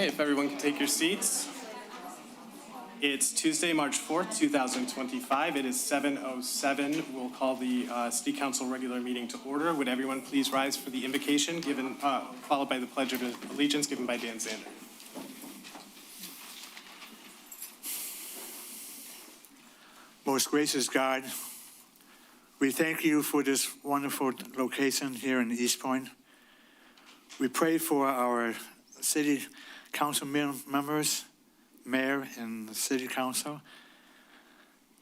right, if everyone can take your seats. It's Tuesday, March 4th, 2025. It is 7:07. We'll call the City Council regular meeting to order. Would everyone please rise for the invocation, followed by the Pledge of Allegiance given by Dan Zander. Most gracious God, we thank you for this wonderful location here in Eastpointe. We pray for our city council members, mayor, and the city council.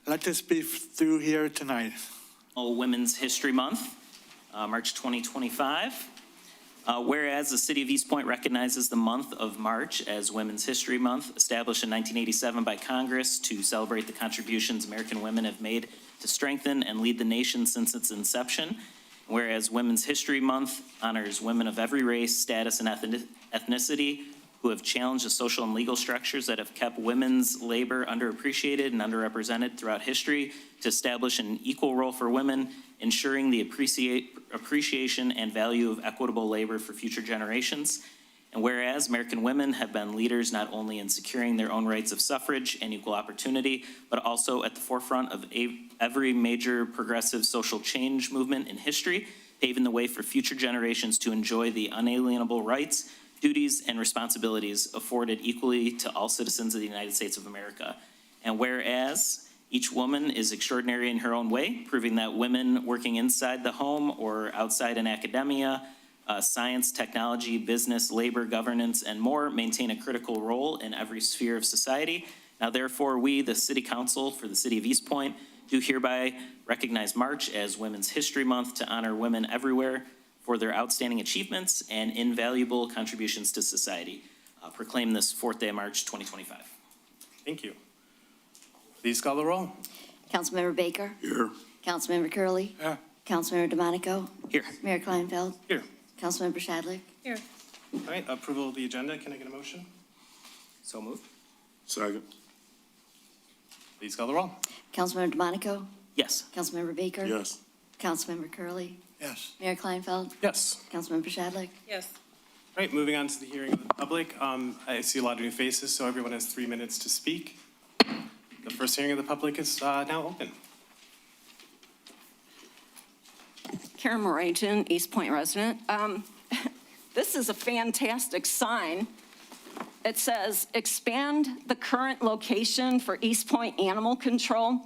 Let this be through here tonight. Women's History Month, March 2025. Whereas the city of Eastpointe recognizes the month of March as Women's History Month, established in 1987 by Congress to celebrate the contributions American women have made to strengthen and lead the nation since its inception. Whereas Women's History Month honors women of every race, status, and ethnicity who have challenged the social and legal structures that have kept women's labor underappreciated and underrepresented throughout history to establish an equal role for women, ensuring the appreciation and value of equitable labor for future generations. And whereas American women have been leaders not only in securing their own rights of suffrage and equal opportunity, but also at the forefront of every major progressive social change movement in history, paving the way for future generations to enjoy the unalienable rights, duties, and responsibilities afforded equally to all citizens of the United States of America. And whereas each woman is extraordinary in her own way, proving that women working inside the home or outside in academia, science, technology, business, labor, governance, and more maintain a critical role in every sphere of society. Now, therefore, we, the City Council for the City of Eastpointe, do hereby recognize March as Women's History Month to honor women everywhere for their outstanding achievements and invaluable contributions to society. Proclaim this 4th day of March, 2025. Thank you. Please call the roll. Councilmember Baker. Here. Councilmember Curley. Yeah. Councilmember DeMonico. Here. Mayor Kleinfeld. Here. Councilmember Shadlick. Here. All right, approval of the agenda. Can I get a motion? So moved. Second. Please call the roll. Councilmember DeMonico. Yes. Councilmember Baker. Yes. Councilmember Curley. Yes. Mayor Kleinfeld. Yes. Councilmember Shadlick. Yes. All right, moving on to the hearing of the public. I see a lot of new faces, so everyone has 3 minutes to speak. The first hearing of the public is now open. Karen Moragian, Eastpointe resident. This is a fantastic sign. It says, expand the current location for Eastpointe Animal Control.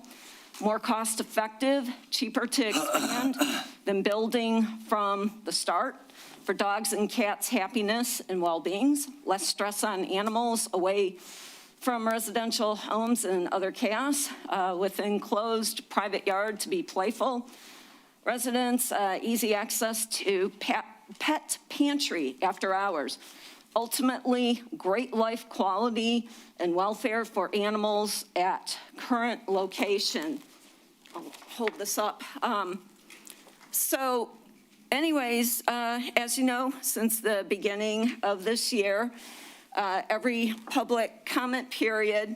More cost effective, cheaper to expand than building from the start. For dogs and cats' happiness and well-beings. Less stress on animals away from residential homes and other chaos, with enclosed private yard to be playful. Residents, easy access to pet pantry after hours. Ultimately, great life quality and welfare for animals at current location. I'll hold this up. Anyways, as you know, since the beginning of this year, every public comment period,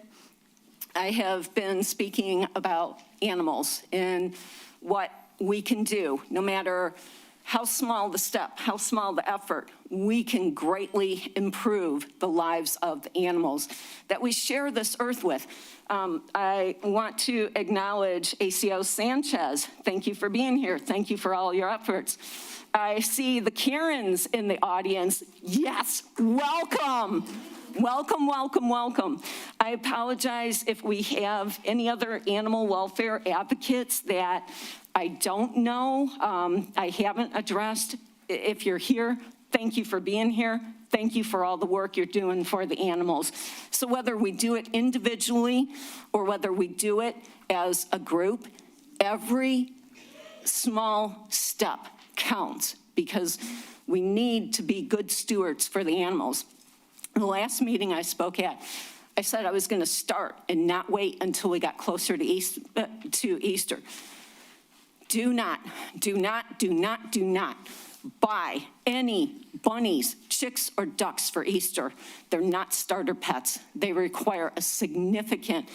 I have been speaking about animals and what we can do, no matter how small the step, how small the effort, we can greatly improve the lives of the animals that we share this earth with. I want to acknowledge ACO Sanchez. Thank you for being here. Thank you for all your efforts. I see the Karens in the audience. Yes, welcome. Welcome, welcome, welcome. I apologize if we have any other animal welfare advocates that I don't know, I haven't addressed. If you're here, thank you for being here. Thank you for all the work you're doing for the animals. So whether we do it individually or whether we do it as a group, every small step counts because we need to be good stewards for the animals. The last meeting I spoke at, I said I was going to start and not wait until we got closer to Easter. Do not buy any bunnies, chicks, or ducks for Easter. They're not starter pets. They require a significant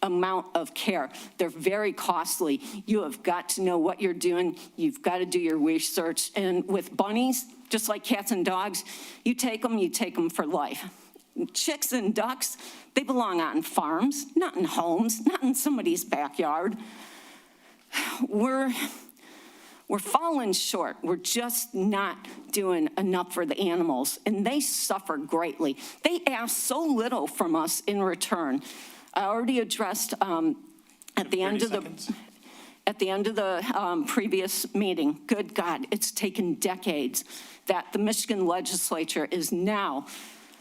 amount of care. They're very costly. You have got to know what you're doing. You've got to do your research. And with bunnies, just like cats and dogs, you take them for life. Chicks and ducks, they belong on farms, not in homes, not in somebody's backyard. We're falling short. We're just not doing enough for the animals, and they suffer greatly. They ask so little from us in return. I already addressed at the end of the previous meeting, good God, it's taken decades that the Michigan legislature is now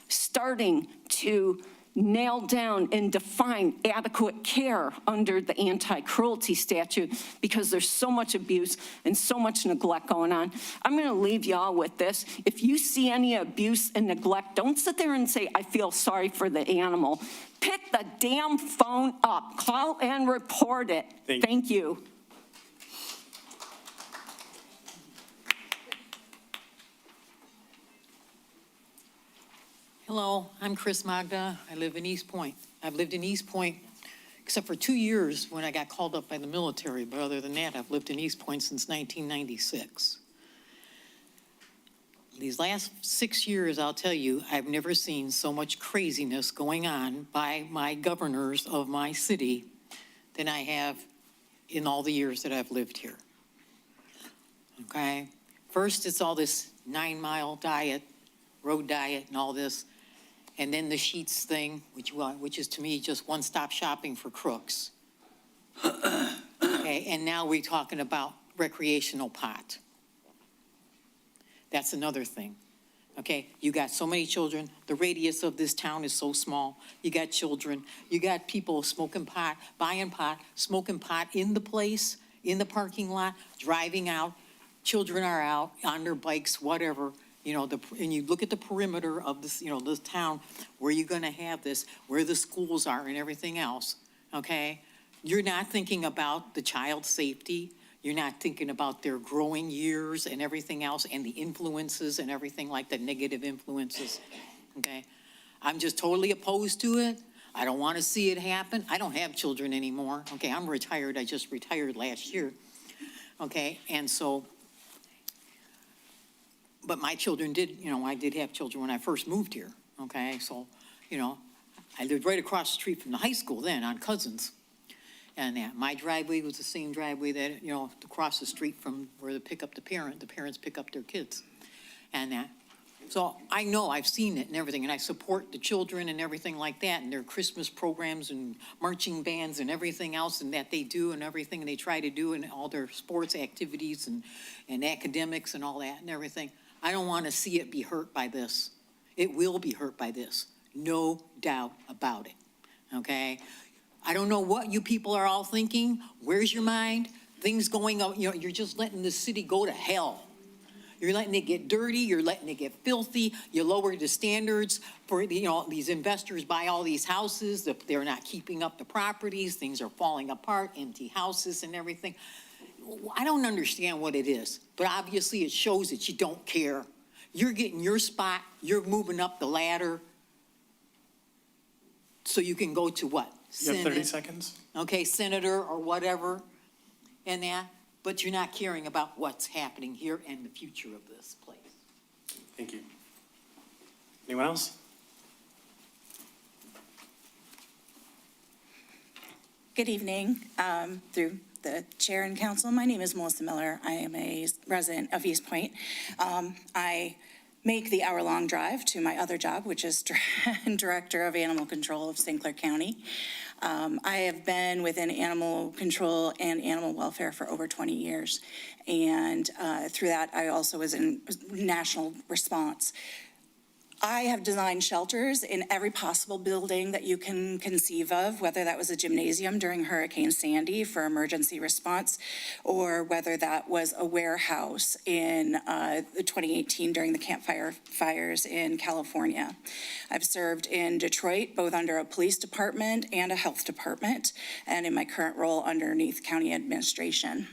starting to nail down and define adequate care under the anti-cruelty statute because there's so much abuse and so much neglect going on. I'm going to leave y'all with this. If you see any abuse and neglect, don't sit there and say, I feel sorry for the animal. Pick the damn phone up, call and report it. Thank you. Hello, I'm Chris Magda. I live in Eastpointe. I've lived in Eastpointe except for 2 years when I got called up by the military, but other than that, I've lived in Eastpointe since 1996. These last 6 years, I'll tell you, I've never seen so much craziness going on by my governors of my city than I have in all the years that I've lived here. Okay? First, it's all this 9-mile diet, road diet and all this. And then the sheets thing, which is to me just one-stop shopping for crooks. Okay, and now we're talking about recreational pot. That's another thing. Okay, you got so many children. The radius of this town is so small. You got children. You got people smoking pot, buying pot, smoking pot in the place, in the parking lot, driving out. Children are out on their bikes, whatever. You know, and you look at the perimeter of this, this town, where you're going to have this, where the schools are and everything else, okay? You're not thinking about the child's safety. You're not thinking about their growing years and everything else and the influences and everything like the negative influences, okay? I'm just totally opposed to it. I don't want to see it happen. I don't have children anymore, okay? I'm retired. I just retired last year, okay? And so, but my children did, I did have children when I first moved here, okay? So, I lived right across the street from the high school then on Cousins. And my driveway was the same driveway that, across the street from where the parents pick up their kids. And so I know, I've seen it and everything, and I support the children and everything like that, and their Christmas programs and marching bands and everything else and that they do and everything they try to do and all their sports activities and academics and all that and everything. I don't want to see it be hurt by this. It will be hurt by this, no doubt about it, okay? I don't know what you people are all thinking. Where's your mind? Things going on, you're just letting the city go to hell. You're letting it get dirty, you're letting it get filthy, you lower the standards for, these investors buy all these houses, they're not keeping up the properties, things are falling apart, empty houses and everything. I don't understand what it is, but obviously it shows that you don't care. You're getting your spot, you're moving up the ladder so you can go to what? You have 30 seconds. Okay, senator or whatever, and that, but you're not caring about what's happening here and the future of this place. Thank you. Anyone else? Good evening, through the chair and council. My name is Melissa Miller. I am a resident of Eastpointe. I make the hour-long drive to my other job, which is Director of Animal Control of St. Clair County. I have been within animal control and animal welfare for over 20 years. And through that, I also was in national response. I have designed shelters in every possible building that you can conceive of, whether that was a gymnasium during Hurricane Sandy for emergency response, or whether that was a warehouse in 2018 during the campfire fires in California. I've served in Detroit, both under a police department and a health department, and in my current role underneath county administration.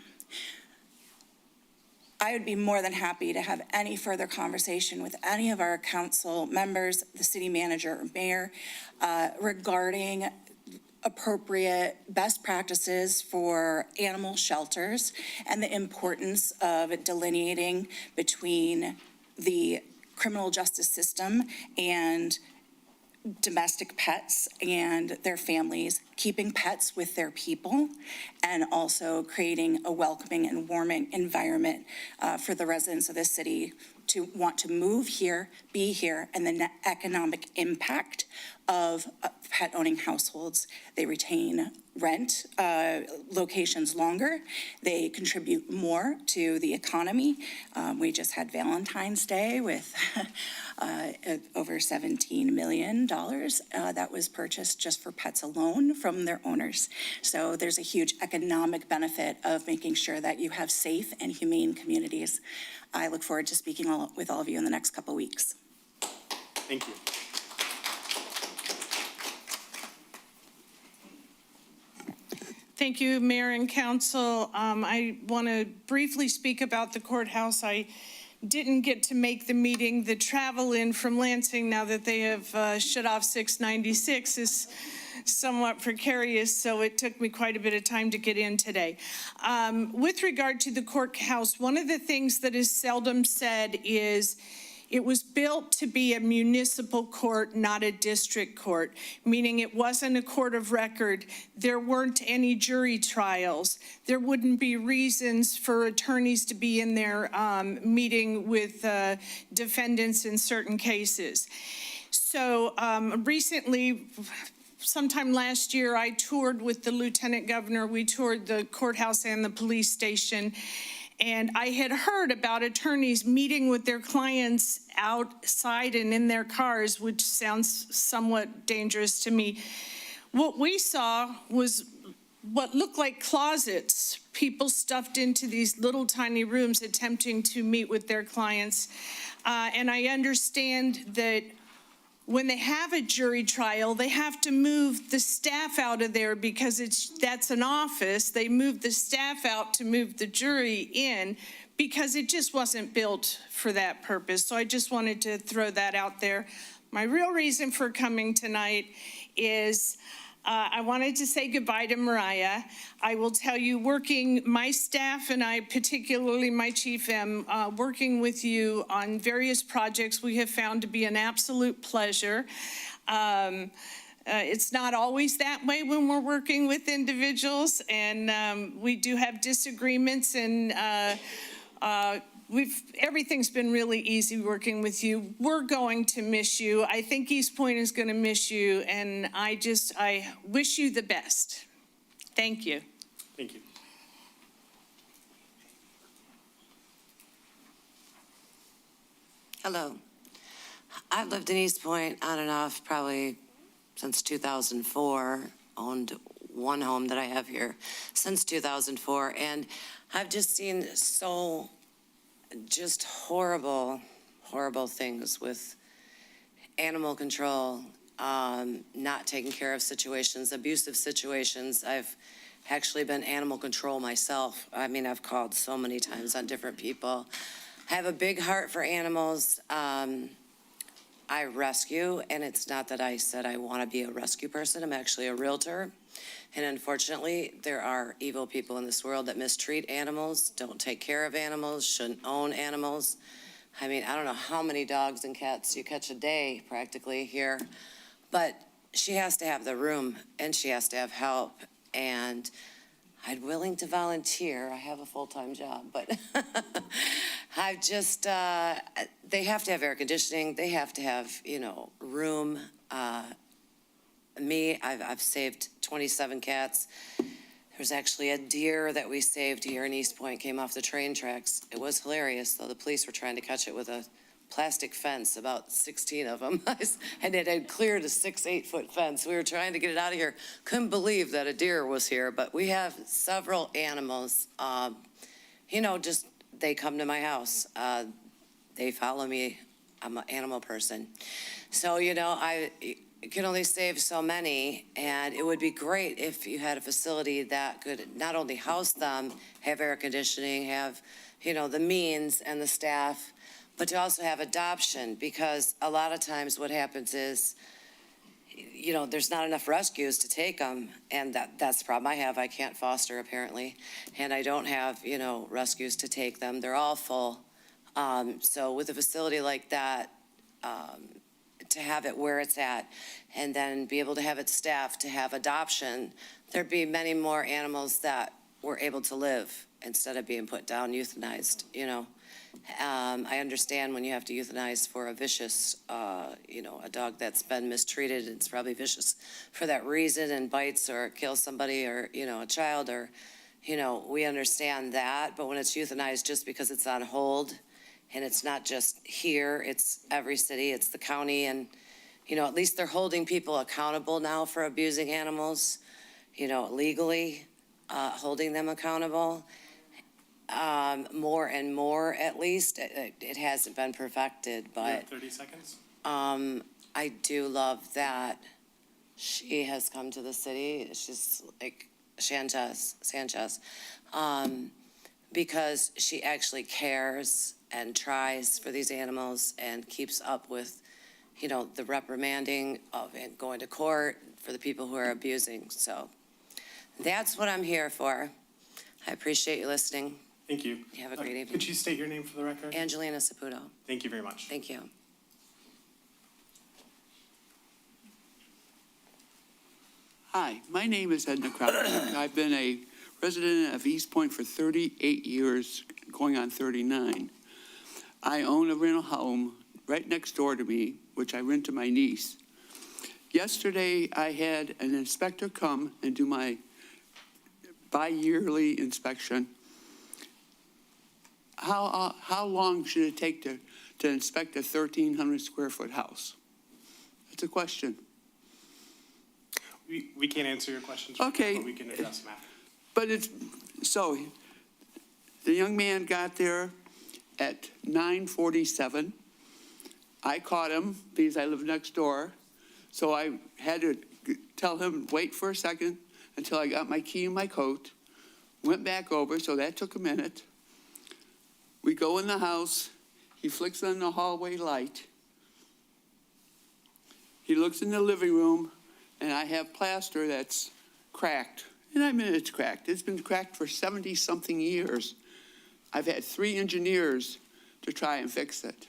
I would be more than happy to have any further conversation with any of our council members, the city manager or mayor, regarding appropriate best practices for animal shelters and the importance of delineating between the criminal justice system and domestic pets and their families, keeping pets with their people, and also creating a welcoming and warming environment for the residents of this city to want to move here, be here, and the net economic impact of pet-owning households. They retain rent locations longer. They contribute more to the economy. We just had Valentine's Day with over $17 million that was purchased just for pets alone from their owners. So there's a huge economic benefit of making sure that you have safe and humane communities. I look forward to speaking with all of you in the next couple weeks. Thank you. Thank you, Mayor and Council. I want to briefly speak about the courthouse. I didn't get to make the meeting. The travel in from Lansing, now that they have shut off 696, is somewhat precarious, so it took me quite a bit of time to get in today. With regard to the courthouse, one of the things that is seldom said is it was built to be a municipal court, not a district court, meaning it wasn't a court of record. There weren't any jury trials. There wouldn't be reasons for attorneys to be in there meeting with defendants in certain cases. So recently, sometime last year, I toured with the Lieutenant Governor. We toured the courthouse and the police station. And I had heard about attorneys meeting with their clients outside and in their cars, which sounds somewhat dangerous to me. What we saw was what looked like closets, people stuffed into these little tiny rooms attempting to meet with their clients. And I understand that when they have a jury trial, they have to move the staff out of there because that's an office. They move the staff out to move the jury in because it just wasn't built for that purpose. So I just wanted to throw that out there. My real reason for coming tonight is I wanted to say goodbye to Mariah. I will tell you, my staff and I, particularly my chief, am working with you on various projects we have found to be an absolute pleasure. It's not always that way when we're working with individuals, and we do have disagreements, and everything's been really easy working with you. We're going to miss you. I think Eastpointe is going to miss you, and I wish you the best. Thank you. Thank you. Hello. I've lived in Eastpointe on and off probably since 2004, owned one home that I have here since 2004, and I've just seen just horrible things with animal control, not taking care of situations, abusive situations. I've actually been animal control myself. I mean, I've called so many times on different people. I have a big heart for animals. I rescue, and it's not that I said I want to be a rescue person. I'm actually a realtor. And unfortunately, there are evil people in this world that mistreat animals, don't take care of animals, shouldn't own animals. I mean, I don't know how many dogs and cats you catch a day practically here, but she has to have the room and she has to have help. And I'm willing to volunteer. I have a full-time job, but I've just, they have to have air conditioning. They have to have, room. I've saved 27 cats. There's actually a deer that we saved here in Eastpointe, came off the train tracks. It was hilarious, though. The police were trying to catch it with a plastic fence, about 16 of them. And it had cleared a 8-foot fence. We were trying to get it out of here. Couldn't believe that a deer was here, but we have several animals. They come to my house. They follow me. I'm an animal person. So, I can only save so many, and it would be great if you had a facility that could not only house them, have air conditioning, have, the means and the staff, but to also have adoption, because a lot of times what happens is, there's not enough rescues to take them, and that's the problem I have. I can't foster, apparently, and I don't have, rescues to take them. They're all full. So with a facility like that, to have it where it's at, and then be able to have it staffed, to have adoption, there'd be many more animals that were able to live instead of being put down, euthanized, you know. I understand when you have to euthanize for a vicious, a dog that's been mistreated, it's probably vicious for that reason and bites or kills somebody or, a child or, we understand that. But when it's euthanized just because it's on hold, and it's not just here, it's every city, it's the county, and, at least they're holding people accountable now for abusing animals, legally, holding them accountable. More and more, at least. It hasn't been perfected, You have but 30 seconds. I do love that she has come to the city. She's like Sanchez, because she actually cares and tries for these animals and keeps up with, the reprimanding of and going to court for the people who are abusing. So that's what I'm here for. I appreciate you listening. Thank you. You have a great evening. Could you state your name for the record? Angelina Saputo. Thank you very much. Thank you. Hi, my name is Edna Crowder. I've been a resident of Eastpointe for 38 years, going on 39. I own a rental home right next door to me, which I rent to my niece. Yesterday, I had an inspector come and do my bi-yearly inspection. How long should it take to inspect a 1,300 square foot house? That's a question. We can't answer your questions right now, Okay. but we can address them after. But so the young man got there at 9:47. I caught him because I live next door. So I had to tell him, wait for a second until I got my key in my coat, went back over, so that took a minute. We go in the house, he flicks on the hallway light. He looks in the living room, and I have plaster that's cracked. And I mean, it's cracked. It's been cracked for 70-something years. I've had 3 engineers to try and fix it.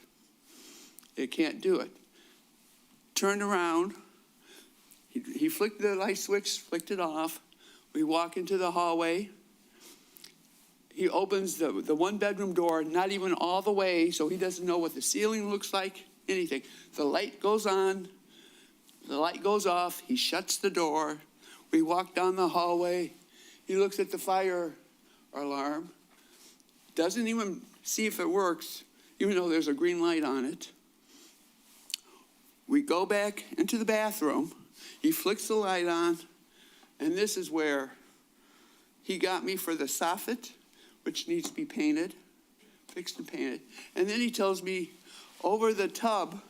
They can't do it. Turned around, he flicked the light switch, flicked it off. We walk into the hallway. He opens the one-bedroom door, not even all the way, so he doesn't know what the ceiling looks like, anything. The light goes on, the light goes off, he shuts the door. We walk down the hallway. He looks at the fire alarm, doesn't even see if it works, even though there's a green light on it. We go back into the bathroom. He flicks the light on, and this is where he got me for the soffit, which needs to be painted, fixed and painted. And then he tells me over the tub,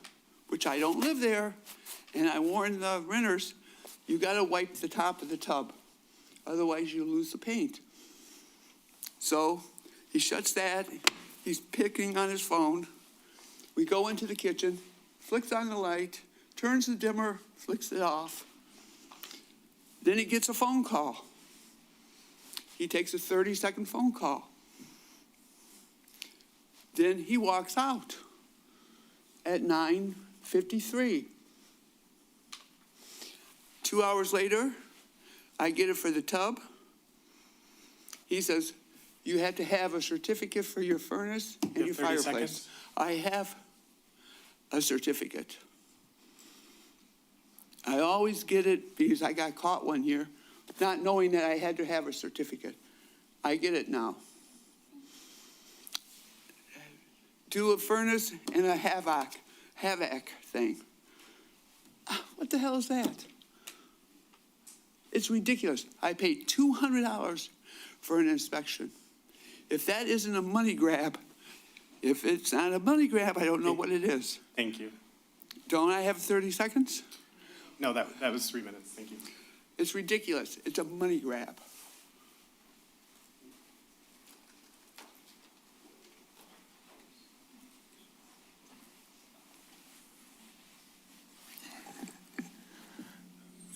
which I don't live there, and I warned the renters, you gotta wipe the top of the tub. Otherwise you lose the paint. So he shuts that, he's picking on his phone. We go into the kitchen, flicks on the light, turns the dimmer, flicks it off. Then he gets a phone call. He takes a 30-second phone call. Then he walks out at 9:53. 2 hours later, I get it for the tub. He says, you have to have a certificate for your furnace and You your have 30 fireplace. seconds. I have a certificate. I always get it because I got caught one year not knowing that I had to have a certificate. I get it now. Do a furnace and a havoc thing. What the hell is that? It's ridiculous. I paid $200 for an inspection. If that isn't a money grab, if it's not a money grab, I don't know what it is. Thank you. Don't I have 30 seconds? No, that was 3 minutes. Thank you. It's ridiculous. It's a money grab.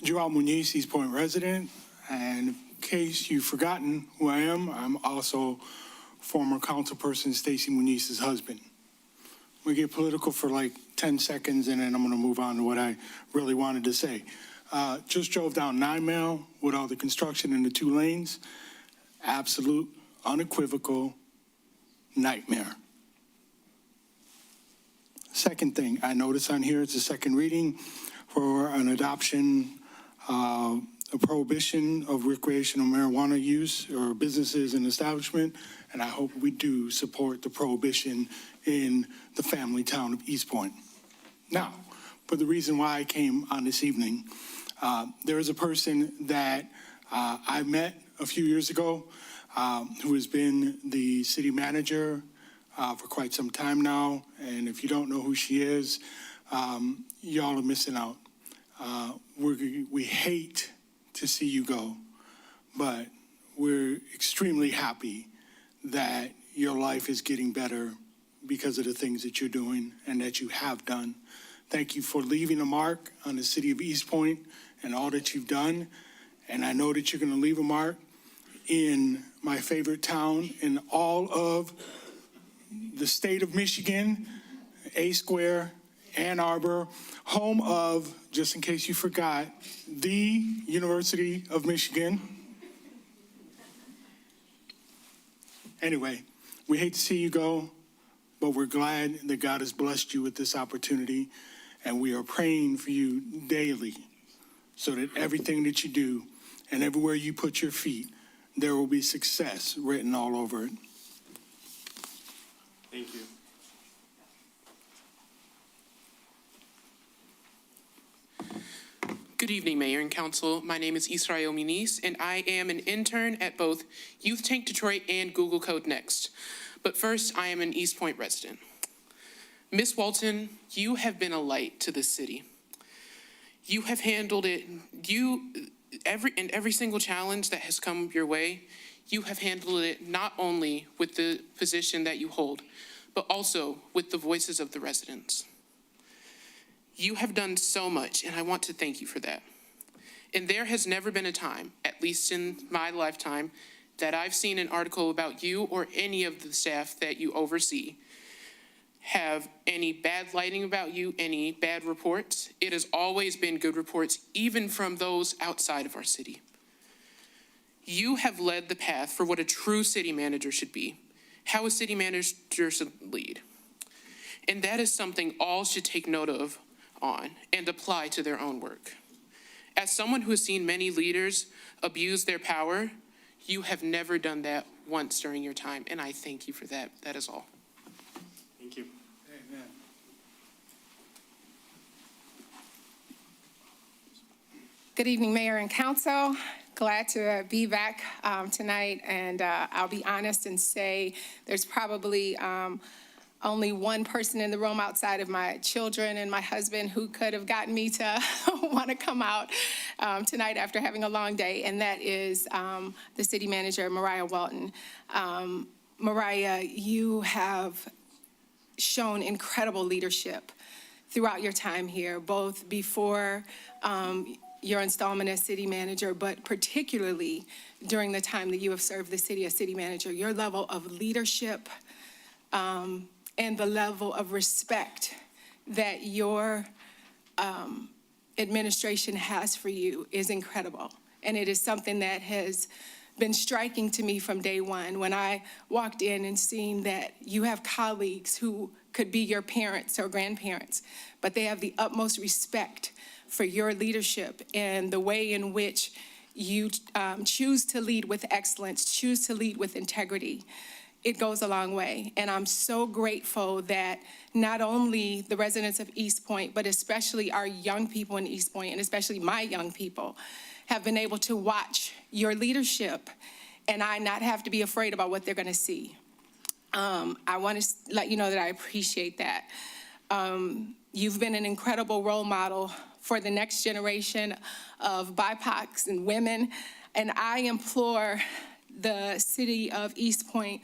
Joel Muniz, Eastpointe resident, and in case you've forgotten who I am, I'm also former councilperson Stacy Muniz's husband. we get political for like 10 seconds, and then I'm going to move on to what I really wanted to say. Just drove down 9 Mile with all the construction in the 2 lanes. Absolute, unequivocal nightmare. Second thing, I noticed on here, it's a second reading for an adoption, a prohibition of recreational marijuana use or businesses and establishment, and I hope we do support the prohibition in the family town of Eastpointe. Now, for the reason why I came on this evening, there is a person that I met a few years ago who has been the city manager for quite some time now, and if you don't know who she is, y'all are missing out. We hate to see you go, but we're extremely happy that your life is getting better because of the things that you're doing and that you have done. Thank you for leaving a mark on the city of Eastpointe and all that you've done, and I know that you're going to leave a mark in my favorite town in all of the state of Michigan, A Square, Ann Arbor, home of, just in case you forgot, the University of Michigan. Anyway, we hate to see you go, but we're glad that God has blessed you with this opportunity, and we are praying for you daily so that everything that you do and everywhere you put your feet, there will be success written all over it. Thank you. Good evening, Mayor and Council. My name is Israel Muniz, and I am an intern at both Youth Tank Detroit and Google Code Next. But first, I am an Eastpointe resident. Miss Walton, you have been a light to this city. You have handled it, every single challenge that has come your way, you have handled it not only with the position that you hold, but also with the voices of the residents. You have done so much, and I want to thank you for that. And there has never been a time, at least in my lifetime, that I've seen an article about you or any of the staff that you oversee have any bad lighting about you, any bad reports. It has always been good reports, even from those outside of our city. You have led the path for what a true city manager should be, how a city manager should lead. And that is something all should take note of on and apply to their own work. As someone who has seen many leaders abuse their power, you have never done that once during your time, and I thank you for that. That is all. Thank you. Amen. Good evening, Mayor and Council. Glad to be back tonight, and I'll be honest and say there's probably only one person in the room outside of my children and my husband who could have gotten me to want to come out tonight after having a long day, and that is the city manager, Mariah Walton. Mariah, you have shown incredible leadership throughout your time here, both before your installment as city manager, but particularly during the time that you have served the city as city manager. Your level of leadership and the level of respect that your administration has for you is incredible. And it is something that has been striking to me from day one when I walked in and seen that you have colleagues who could be your parents or grandparents, but they have the utmost respect for your leadership and the way in which you choose to lead with excellence, choose to lead with integrity. It goes a long way. And I'm so grateful that not only the residents of Eastpointe, but especially our young people in Eastpointe, and especially my young people, have been able to watch your leadership and I not have to be afraid about what they're going to see. I want to let you know that I appreciate that. You've been an incredible role model for the next generation of BIPOCs and women, and I implore the city of Eastpointe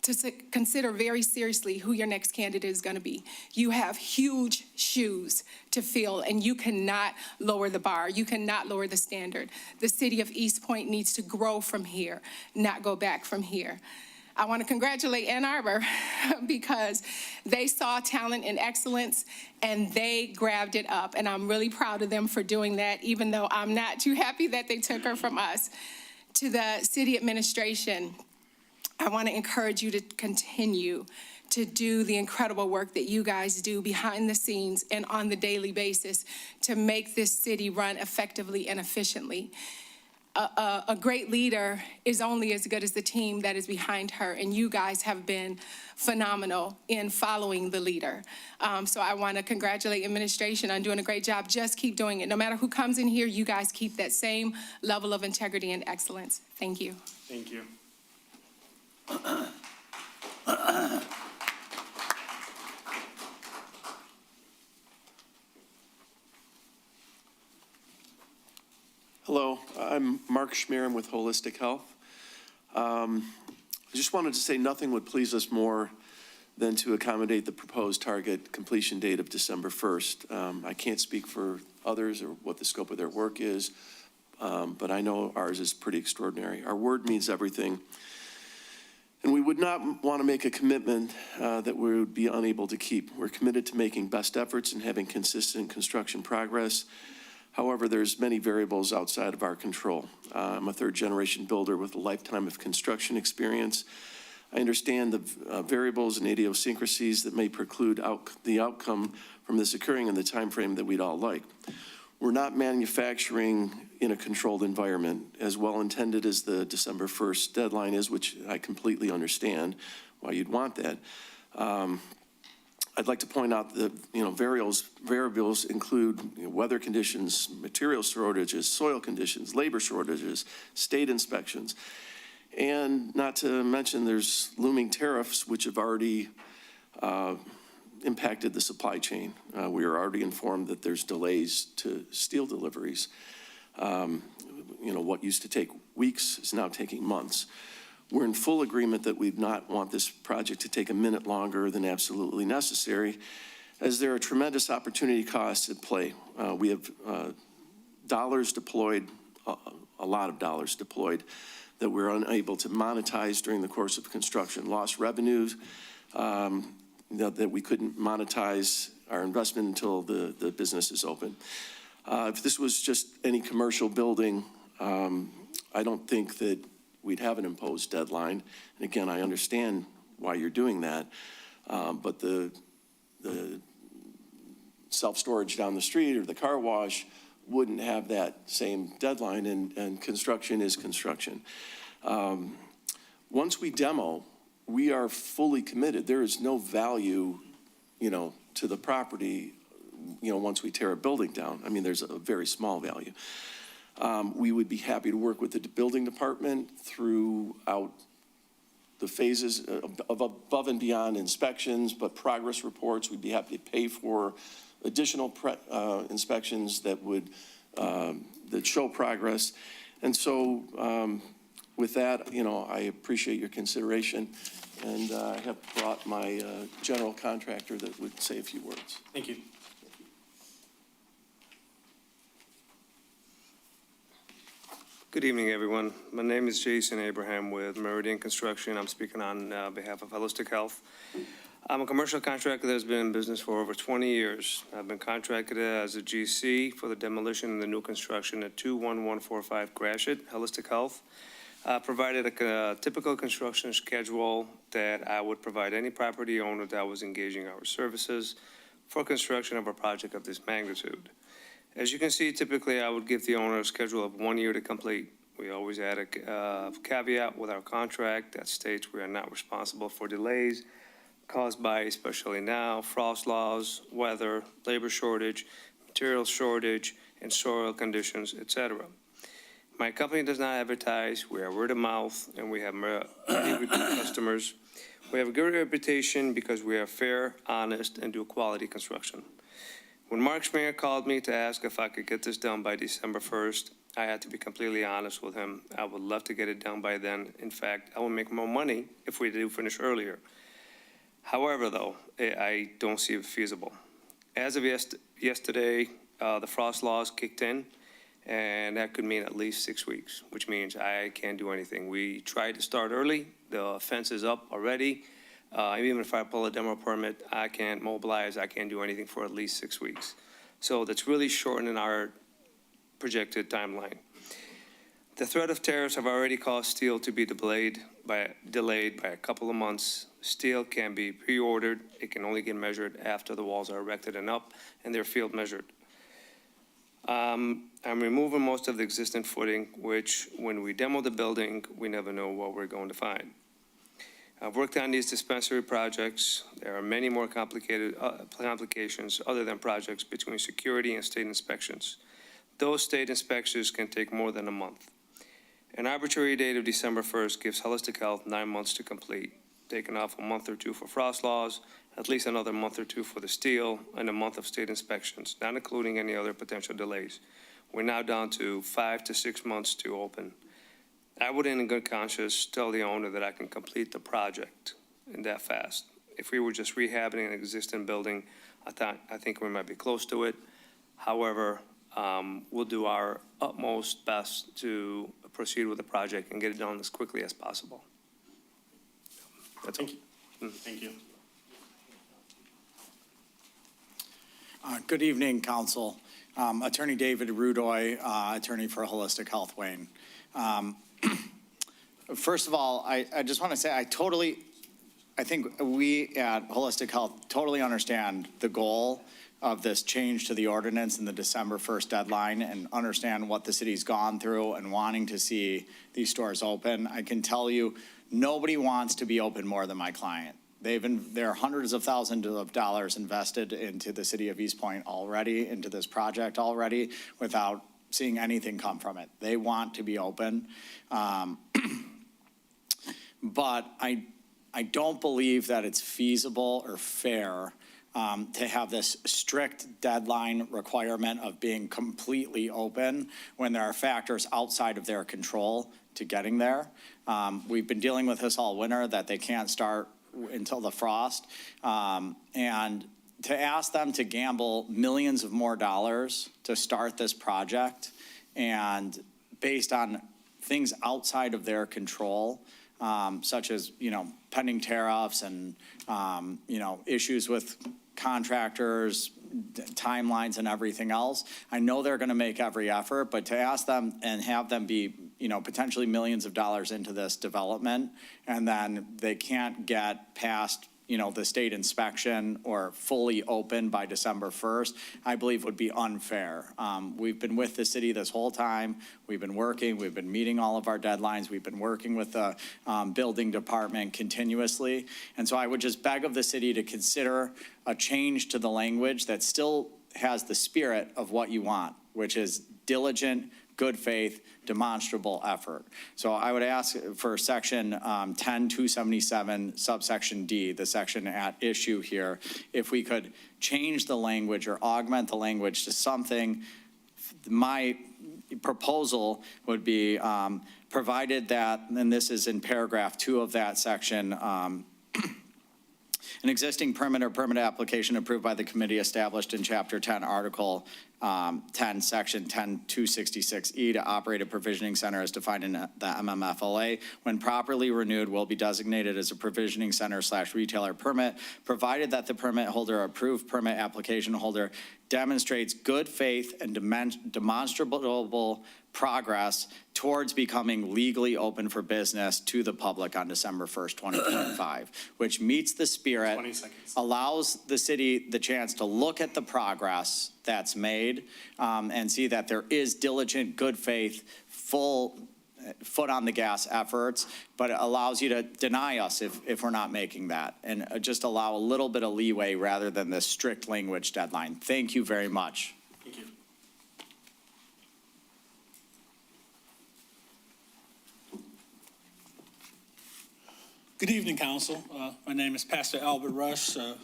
to consider very seriously who your next candidate is going to be. You have huge shoes to fill, and you cannot lower the bar. You cannot lower the standard. The city of Eastpointe needs to grow from here, not go back from here. I want to congratulate Ann Arbor because they saw talent and excellence and they grabbed it up. And I'm really proud of them for doing that, even though I'm not too happy that they took her from us. To the city administration, I want to encourage you to continue to do the incredible work that you guys do behind the scenes and on the daily basis to make this city run effectively and efficiently. A great leader is only as good as the team that is behind her, and you guys have been phenomenal in following the leader. So I want to congratulate administration on doing a great job. Just keep doing it. No matter who comes in here, you guys keep that same level of integrity and excellence. Thank you. Thank you. Hello, I'm Mark Schmier. I'm with Holistic Health. I just wanted to say nothing would please us more than to accommodate the proposed target completion date of December 1st. I can't speak for others or what the scope of their work is, but I know ours is pretty extraordinary. Our word means everything. And we would not want to make a commitment that we would be unable to keep. We're committed to making best efforts and having consistent construction progress. However, there's many variables outside of our control. I'm a third-generation builder with a lifetime of construction experience. I understand the variables and idiosyncrasies that may preclude the outcome from this occurring in the time frame that we'd all like. We're not manufacturing in a controlled environment. As well-intended as the December 1st deadline is, which I completely understand why you'd want that. I'd like to point out that, variables include weather conditions, material shortages, soil conditions, labor shortages, state inspections. And not to mention there's looming tariffs, which have already impacted the supply chain. We are already informed that there's delays to steel deliveries. What used to take weeks is now taking months. We're in full agreement that we'd not want this project to take a minute longer than absolutely necessary, as there are tremendous opportunity costs at play. We have dollars deployed, a lot of dollars deployed, that we're unable to monetize during the course of construction. Lost revenues that we couldn't monetize our investment until the business is open. If this was just any commercial building, I don't think that we'd have an imposed deadline. And again, I understand why you're doing that. But the self-storage down the street or the car wash wouldn't have that same deadline, and construction is construction. Once we demo, we are fully committed. There is no value, to the property, once we tear a building down. I mean, there's a very small value. We would be happy to work with the building department throughout the phases of above and beyond inspections, but progress reports, we'd be happy to pay for additional inspections that would that show progress. And so with that, I appreciate your consideration, and I have brought my general contractor that would say a few words. Thank you. Good evening, everyone. My name is Jason Abraham with Meridian Construction. I'm speaking on behalf of Holistic Health. I'm a commercial contractor that's been in business for over 20 years. I've been contracted as a GC for the demolition and the new construction at 21145 Gratiot, Holistic Health. I provided a typical construction schedule that I would provide any property owner that was engaging our services for construction of a project of this magnitude. As you can see, typically I would give the owner a schedule of 1 year to complete. We always add a caveat with our contract that states we are not responsible for delays caused by, especially now, frost laws, weather, labor shortage, material shortage, and soil conditions, etc. My company does not advertise. We are word of mouth, and we have many repeat customers. We have a good reputation because we are fair, honest, and do quality construction. When Mark Schmier called me to ask if I could get this done by December 1st, I had to be completely honest with him. I would love to get it done by then. In fact, I would make more money if we do finish earlier. However, though, I don't see it feasible. As of yesterday, the frost laws kicked in, and that could mean at least 6 weeks, which means I can't do anything. We tried to start early. The fence is up already. Even if I pull a demo permit, I can't mobilize, I can't do anything for at least 6 weeks. So that's really shortening our projected timeline. The threat of tariffs have already caused steel to be delayed by a couple of months. Steel can be pre-ordered. It can only get measured after the walls are erected and up, and they're field measured. I'm removing most of the existing footing, which when we demo the building, we never know what we're going to find. I've worked on these dispensary projects. There are many more complications other than projects between security and state inspections. Those state inspections can take more than a month. An arbitrary date of December 1st gives Holistic Health 9 months to complete, taking off a month or two for frost laws, at least another month or two for the steel, and a month of state inspections, not including any other potential delays. We're now down to 5 to 6 months to open. I would, in good conscience, tell the owner that I can complete the project in that fast. If we were just rehabbing an existing building, I think we might be close to it. However, we'll do our utmost best to proceed with the project and get it done as quickly as possible. That's all. Thank you. Thank you. Good evening, Council. Attorney David Rudoy, attorney for Holistic Health Wayne. First of all, I just want to say I think we at Holistic Health totally understand the goal of this change to the ordinance and the December 1st deadline, and understand what the city's gone through and wanting to see these stores open. I can tell you, nobody wants to be open more than my client. There are hundreds of thousands of dollars invested into the city of Eastpointe already, into this project already, without seeing anything come from it. They want to be open. But I don't believe that it's feasible or fair to have this strict deadline requirement of being completely open when there are factors outside of their control to getting there. We've been dealing with this all winter, that they can't start until the frost. And to ask them to gamble millions of more dollars to start this project, and based on things outside of their control, such as, pending tariffs and, issues with contractors, timelines and everything else. I know they're going to make every effort, but to ask them and have them be, potentially millions of dollars into this development, and then they can't get past, the state inspection or fully open by December 1st, I believe would be unfair. We've been with the city this whole time. We've been working, we've been meeting all of our deadlines. We've been working with the building department continuously. And so I would just beg of the city to consider a change to the language that still has the spirit of what you want, which is diligent, good faith, demonstrable effort. So I would ask for section 10277 subsection D, the section at issue here, if we could change the language or augment the language to something. My proposal would be provided that, and this is in paragraph 2 of that section, an existing permit or permit application approved by the committee established in Chapter 10, Article 10, Section 10266E to operate a provisioning center as defined in the MMFLA, when properly renewed, will be designated as a provisioning center / retailer permit, provided that the permit holder or approved permit application holder demonstrates good faith and demonstrable progress towards becoming legally open for business to the public on December 1st, 2025, which meets the spirit, 20 seconds. allows the city the chance to look at the progress that's made and see that there is diligent, good faith, full foot on the gas efforts, but it allows you to deny us if we're not making that, and just allow a little bit of leeway rather than this strict language deadline. Thank you very much. Thank you. Good evening, Council. My name is Pastor Albert Rush, of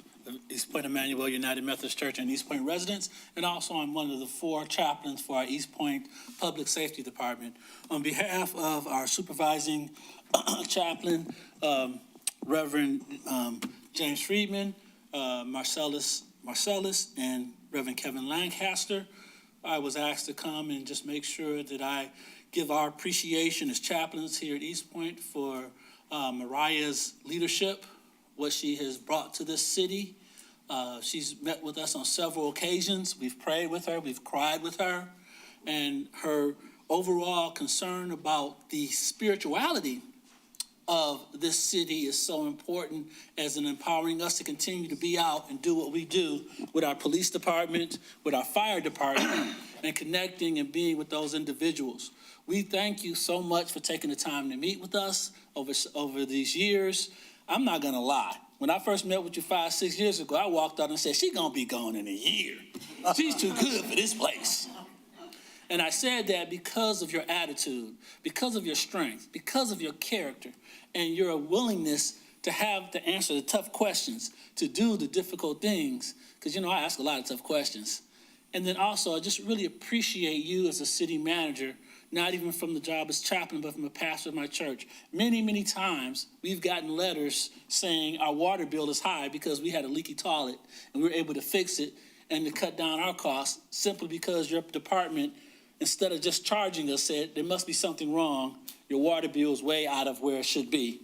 Eastpointe Emmanuel United Methodist Church and Eastpointe residents, and also I'm one of the 4 chaplains for our Eastpointe Public Safety Department. On behalf of our supervising chaplain, Reverend James Friedman, Marcellus, and Reverend Kevin Lancaster, I was asked to come and just make sure that I give our appreciation as chaplains here at Eastpointe for Mariah's leadership, what she has brought to this city. She's met with us on several occasions. We've prayed with her, we've cried with her, and her overall concern about the spirituality of this city is so important as in empowering us to continue to be out and do what we do with our police department, with our fire department, and connecting and being with those individuals. We thank you so much for taking the time to meet with us over these years. I'm not gonna lie. When I first met with you 5-6 years ago, I walked out and said, she's gonna be gone in a year. She's too good for this place. And I said that because of your attitude, because of your strength, because of your character, and your willingness to have to answer the tough questions, to do the difficult things. Because, I ask a lot of tough questions. And then also, I just really appreciate you as a city manager, not even from the job as chaplain, but from a pastor of my church. Many, many times, we've gotten letters saying our water bill is high because we had a leaky toilet, and we were able to fix it and to cut down our costs simply because your department, instead of just charging us, said there must be something wrong. Your water bill is way out of where it should be.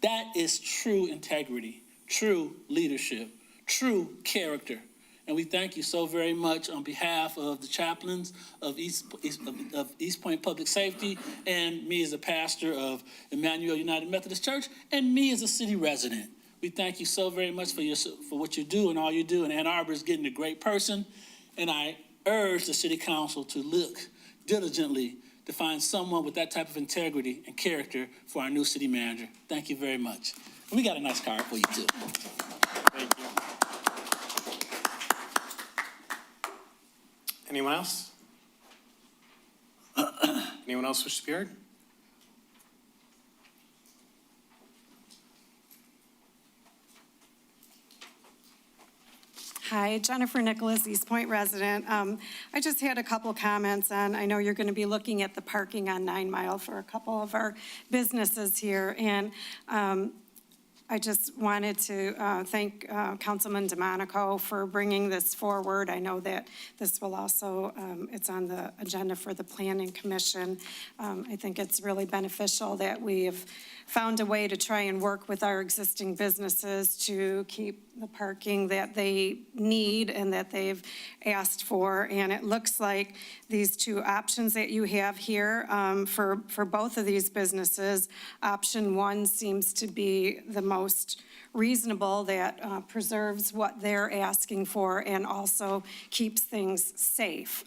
That is true integrity, true leadership, true character. And we thank you so very much on behalf of the chaplains of Eastpointe Public Safety and me as a pastor of Emmanuel United Methodist Church and me as a city resident. We thank you so very much for what you do and all you do. And Ann Arbor is getting a great person. And I urge the city council to look diligently to find someone with that type of integrity and character for our new city manager. Thank you very much. And we got a nice card for you too. Thank you. Anyone else? Anyone else wish to be heard? Hi, Jennifer Nicholas, Eastpointe resident. I just had a couple comments on, I know you're going to be looking at the parking on 9 Mile for a couple of our businesses here. And I just wanted to thank Councilman DeMonico for bringing this forward. I know that this will also, it's on the agenda for the Planning Commission. I think it's really beneficial that we have found a way to try and work with our existing businesses to keep the parking that they need and that they've asked for. And it looks like these two options that you have here for both of these businesses, option one seems to be the most reasonable, that preserves what they're asking for and also keeps things safe.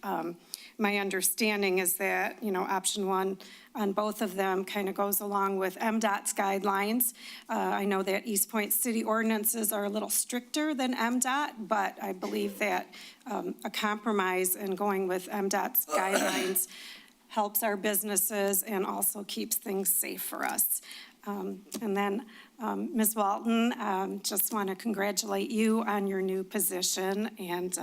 My understanding is that, option one on both of them kind of goes along with MDOT's guidelines. I know that Eastpointe city ordinances are a little stricter than MDOT, but I believe that a compromise in going with MDOT's guidelines helps our businesses and also keeps things safe for us. And then, Ms. Walton, just want to congratulate you on your new position. And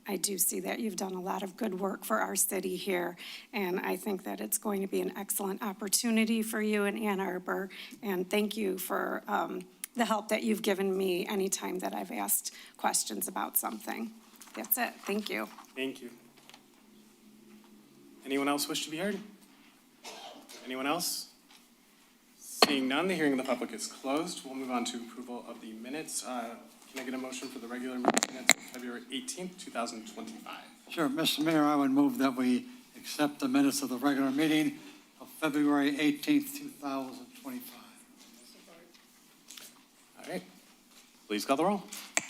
I do see that you've done a lot of good work for our city here. And I think that it's going to be an excellent opportunity for you in Ann Arbor. And thank you for the help that you've given me anytime that I've asked questions about something. That's it. Thank you. Thank you. Anyone else wish to be heard? Anyone else? Seeing none, the hearing of the public is closed. We'll move on to approval of the minutes. Can I get a motion for the regular minutes of February 18th, 2025? Sure, Mr. Mayor, I would move that we accept the minutes of the regular meeting of February 18th, 2025. All right. Please call the roll.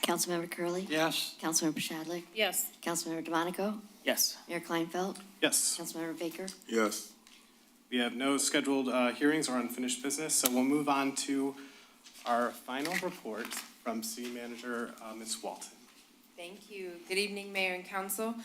Councilmember Curley, Yes. Councilmember Shadlick, Yes. Councilmember DeMonico, Yes. Mayor Kleinfeld, Yes. Councilmember Baker. Yes. We have no scheduled hearings or unfinished business, so we'll move on to our final report from City Manager Ms. Walton. Thank you. Good evening, Mayor and Council.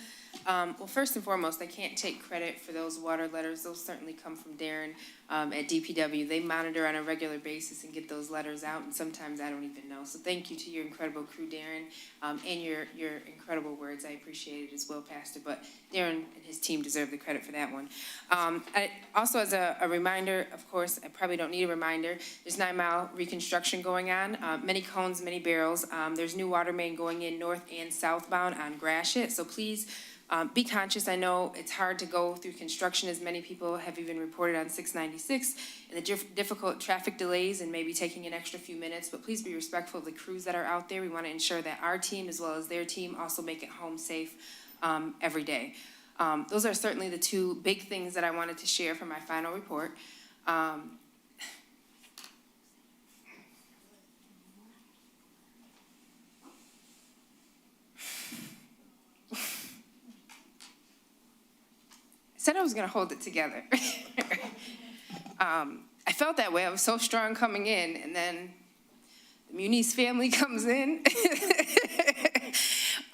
Well, first and foremost, I can't take credit for those water letters. Those certainly come from Darren at DPW. They monitor on a regular basis and get those letters out, and sometimes I don't even know. So thank you to your incredible crew, Darren, and your incredible words. I appreciate it as well, Pastor. But Darren and his team deserve the credit for that one. Also, as a reminder, of course, I probably don't need a reminder, there's 9 Mile reconstruction going on. Many cones, many barrels. There's new water main going in north and southbound on Gratiot. So please Be conscious, I know it's hard to go through construction, as many people have even reported on 696, and the difficult traffic delays and maybe taking an extra few minutes, but please be respectful of the crews that are out there. We want to ensure that our team, as well as their team, also make it home safe every day. Those are certainly the two big things that I wanted to share for my final report. Said I was going to hold it together. I felt that way. I was so strong coming in, and then the Muniz family comes in,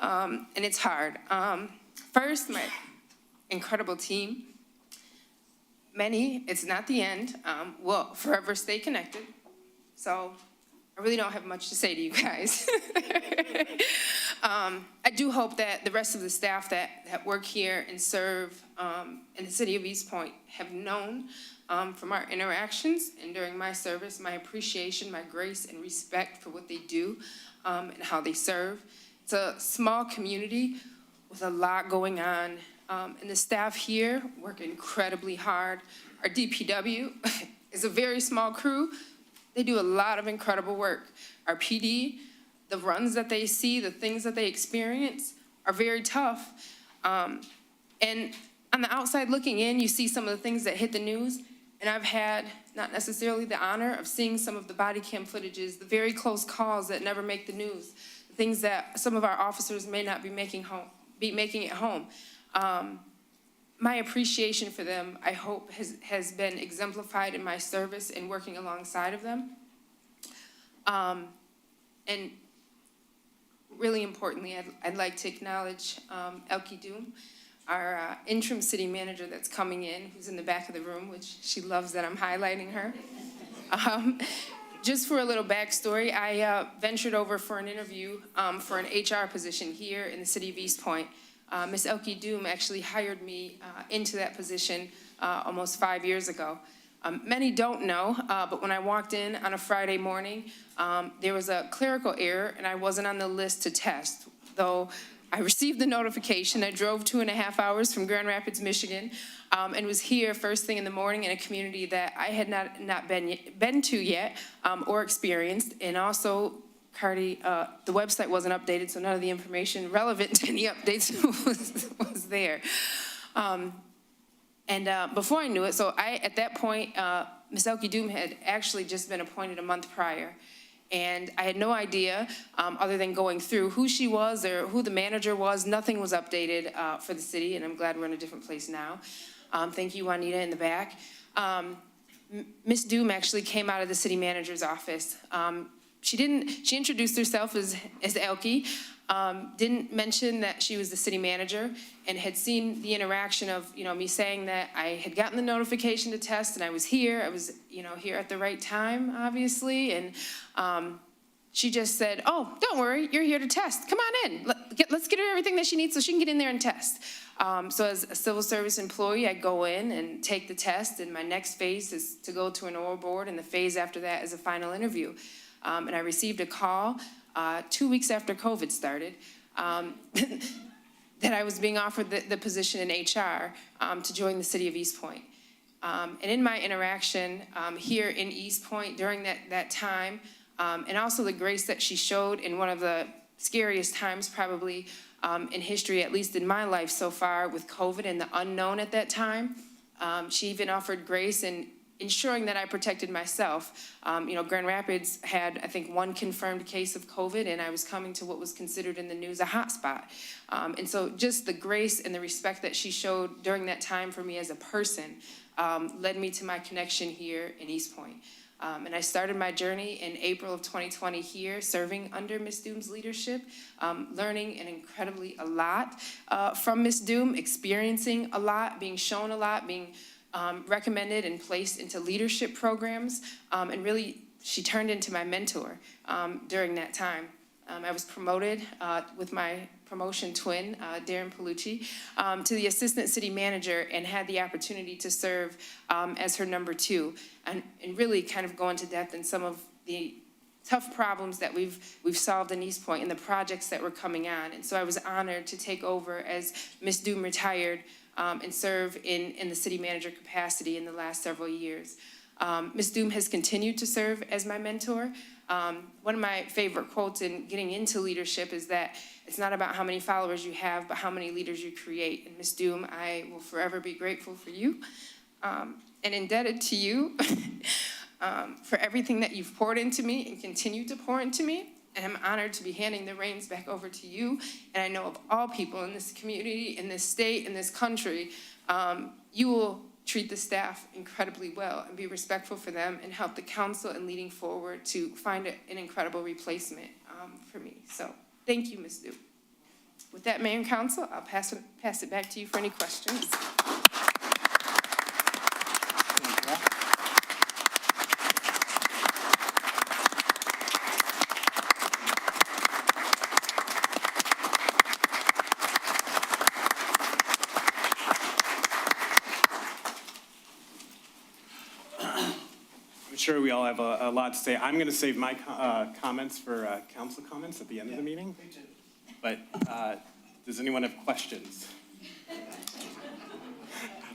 and it's hard. First, my incredible team. Many, it's not the end, will forever stay connected. So I really don't have much to say to you guys. I do hope that the rest of the staff that work here and serve in the city of Eastpointe have known from our interactions and during my service, my appreciation, my grace and respect for what they do and how they serve. It's a small community with a lot going on, and the staff here work incredibly hard. Our DPW is a very small crew. They do a lot of incredible work. Our PD, the runs that they see, the things that they experience are very tough. And on the outside looking in, you see some of the things that hit the news. And I've had not necessarily the honor of seeing some of the body cam footages, the very close calls that never make the news, the things that some of our officers may not be making it home. My appreciation for them, I hope, has been exemplified in my service and working alongside of them. And really importantly, I'd like to acknowledge Elke Doom, our interim city manager that's coming in, who's in the back of the room, which she loves that I'm highlighting her. Just for a little backstory, I ventured over for an interview for an HR position here in the city of Eastpointe. Ms. Elke Doom actually hired me into that position almost 5 years ago. Many don't know, but when I walked in on a Friday morning, there was a clerical error and I wasn't on the list to test. Though I received the notification, I drove 2.5 hours from Grand Rapids, Michigan, and was here first thing in the morning in a community that I had not been to yet or experienced. And also, Cardi, the website wasn't updated, so none of the information relevant to any updates was there. And before I knew it, so at that point, Ms. Elke Doom had actually just been appointed a month prior. And I had no idea, other than going through who she was or who the manager was. Nothing was updated for the city, and I'm glad we're in a different place now. Thank you, Juanita, in the back. Ms. Doom actually came out of the city manager's office. She introduced herself as Elke, didn't mention that she was the city manager, and had seen the interaction of, me saying that I had gotten the notification to test and I was here. I was, here at the right time, obviously. And she just said, "Oh, don't worry, you're here to test. Come on in. Let's get her everything that she needs so she can get in there and test." So as a civil service employee, I go in and take the test, and my next phase is to go to an oral board, and the phase after that is a final interview. And I received a call 2 weeks after COVID started that I was being offered the position in HR to join the city of Eastpointe. And in my interaction here in Eastpointe during that time, and also the grace that she showed in one of the scariest times probably in history, at least in my life so far, with COVID and the unknown at that time, she even offered grace in ensuring that I protected myself. Grand Rapids had, I think, 1 confirmed case of COVID, and I was coming to what was considered in the news a hotspot. And so just the grace and the respect that she showed during that time for me as a person led me to my connection here in Eastpointe. And I started my journey in April of 2020 here, serving under Ms. Doom's leadership, learning a lot from Ms. Doom, experiencing a lot, being shown a lot, being recommended and placed into leadership programs, and really, she turned into my mentor during that time. I was promoted with my promotion twin, Darren Palucci, to the assistant city manager, and had the opportunity to serve as her number 2, and really kind of go into depth in some of the tough problems that we've solved in Eastpointe and the projects that were coming on. And so I was honored to take over as Ms. Doom retired and serve in the city manager capacity in the last several years. Ms. Doom has continued to serve as my mentor. One of my favorite quotes in getting into leadership is that it's not about how many followers you have, but how many leaders you create. And Ms. Doom, I will forever be grateful for you and indebted to you for everything that you've poured into me and continue to pour into me. And I'm honored to be handing the reins back over to you. And I know of all people in this community, in this state, in this country, you will treat the staff incredibly well and be respectful for them and help the council in leading forward to find an incredible replacement for me. So thank you, Ms. Du. With that, Mayor and Council, I'll pass it back to you for any questions. I'm sure we all have a lot to say. I'm going to save my comments for council comments at the end of the meeting. Me too. But does anyone have questions?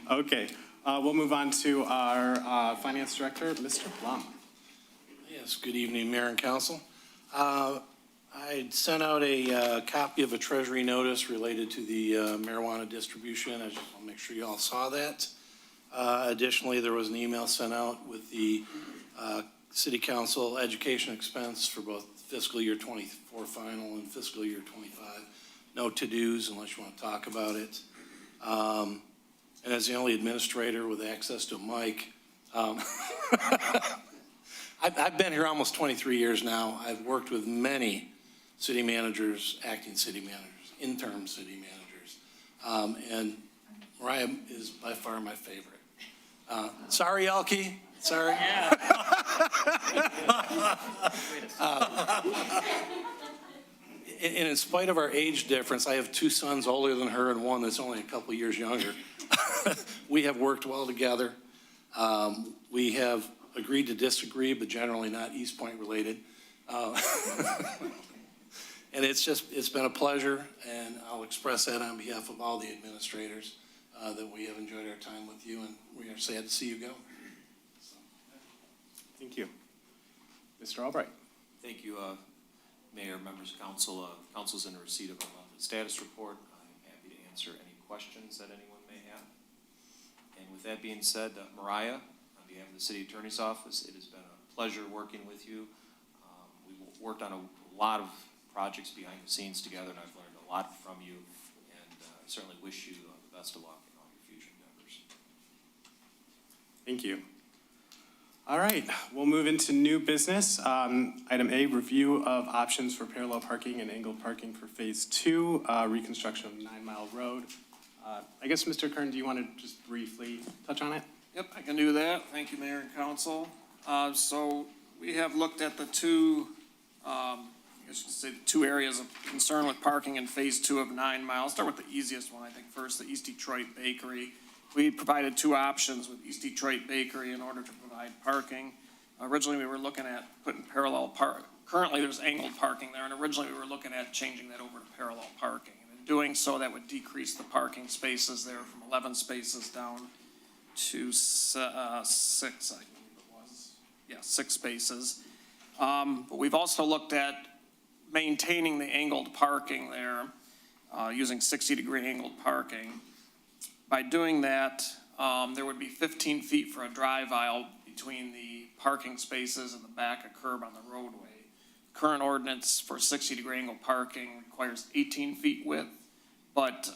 Okay, we'll move on to our finance director, Mr. Blum. Yes, good evening, Mayor and Council. I sent out a copy of a Treasury notice related to the marijuana distribution. I just want to make sure you all saw that. Additionally, there was an email sent out with the City Council education expense for both fiscal year 24 final and fiscal year 25. No to-dos unless you want to talk about it. And as the only administrator with access to a mic, I've been here almost 23 years now. I've worked with many city managers, acting city managers, interim city managers. And Mariah is by far my favorite. Sorry, Elke. Sorry. Yeah. And in spite of our age difference, I have two sons older than her and one that's only a couple years younger. We have worked well together. We have agreed to disagree, but generally not Eastpointe related. And it's been a pleasure, and I'll express that on behalf of all the administrators, that we have enjoyed our time with you, and we are sad to see you go. Thank you. Mr. Albright. Thank you, Mayor, members of council. Council's in the receipt of a monthly status report. I'm happy to answer any questions that anyone may have. And with that being said, Mariah, on behalf of the City Attorney's Office, it has been a pleasure working with you. We've worked on a lot of projects behind the scenes together, and I've learned a lot from you, and I certainly wish you the best of luck in all your future endeavors. Thank you. All right, we'll move into new business. Item A, review of options for parallel parking and angled parking for Phase 2, reconstruction of 9 Mile Road. I guess, Mr. Kern, do you want to just briefly touch on it? Yep, I can do that. Thank you, Mayor and Council. So we have looked at the two, I guess you could say the two areas of concern with parking in Phase 2 of 9 Mile. I'll start with the easiest one, I think, first, the East Detroit Bakery. We provided two options with East Detroit Bakery in order to provide parking. Originally, we were looking at putting parallel currently there's angled parking there, and originally we were looking at changing that over to parallel parking. And in doing so, that would decrease the parking spaces there from 11 spaces down to 6, I believe it was. Yeah, 6 spaces. But we've also looked at maintaining the angled parking there, using 60-degree angled parking. By doing that, there would be 15 feet for a drive aisle between the parking spaces and the back of curb on the roadway. Current ordinance for 60-degree angle parking requires 18 feet width, but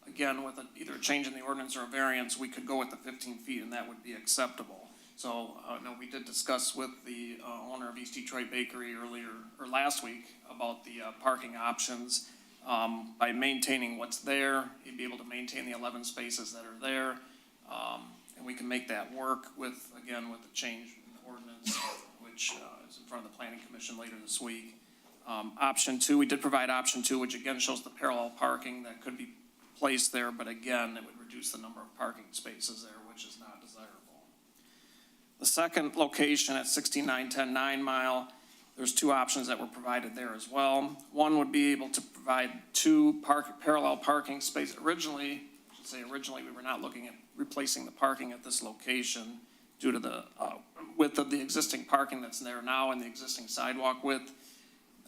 again, with either a change in the ordinance or a variance, we could go with the 15 feet and that would be acceptable. So, no, we did discuss with the owner of East Detroit Bakery last week about the parking options. By maintaining what's there, you'd be able to maintain the 11 spaces that are there. And we can make that work with the change in the ordinance, which is in front of the Planning Commission later this week. Option 2, we did provide option 2, which again shows the parallel parking that could be placed there, but again, it would reduce the number of parking spaces there, which is not desirable. The second location at 16910 9 Mile There's two options that were provided there as well. One would be able to provide two parallel parking spaces. Originally, we were not looking at replacing the parking at this location due to the width of the existing parking that's there now and the existing sidewalk width.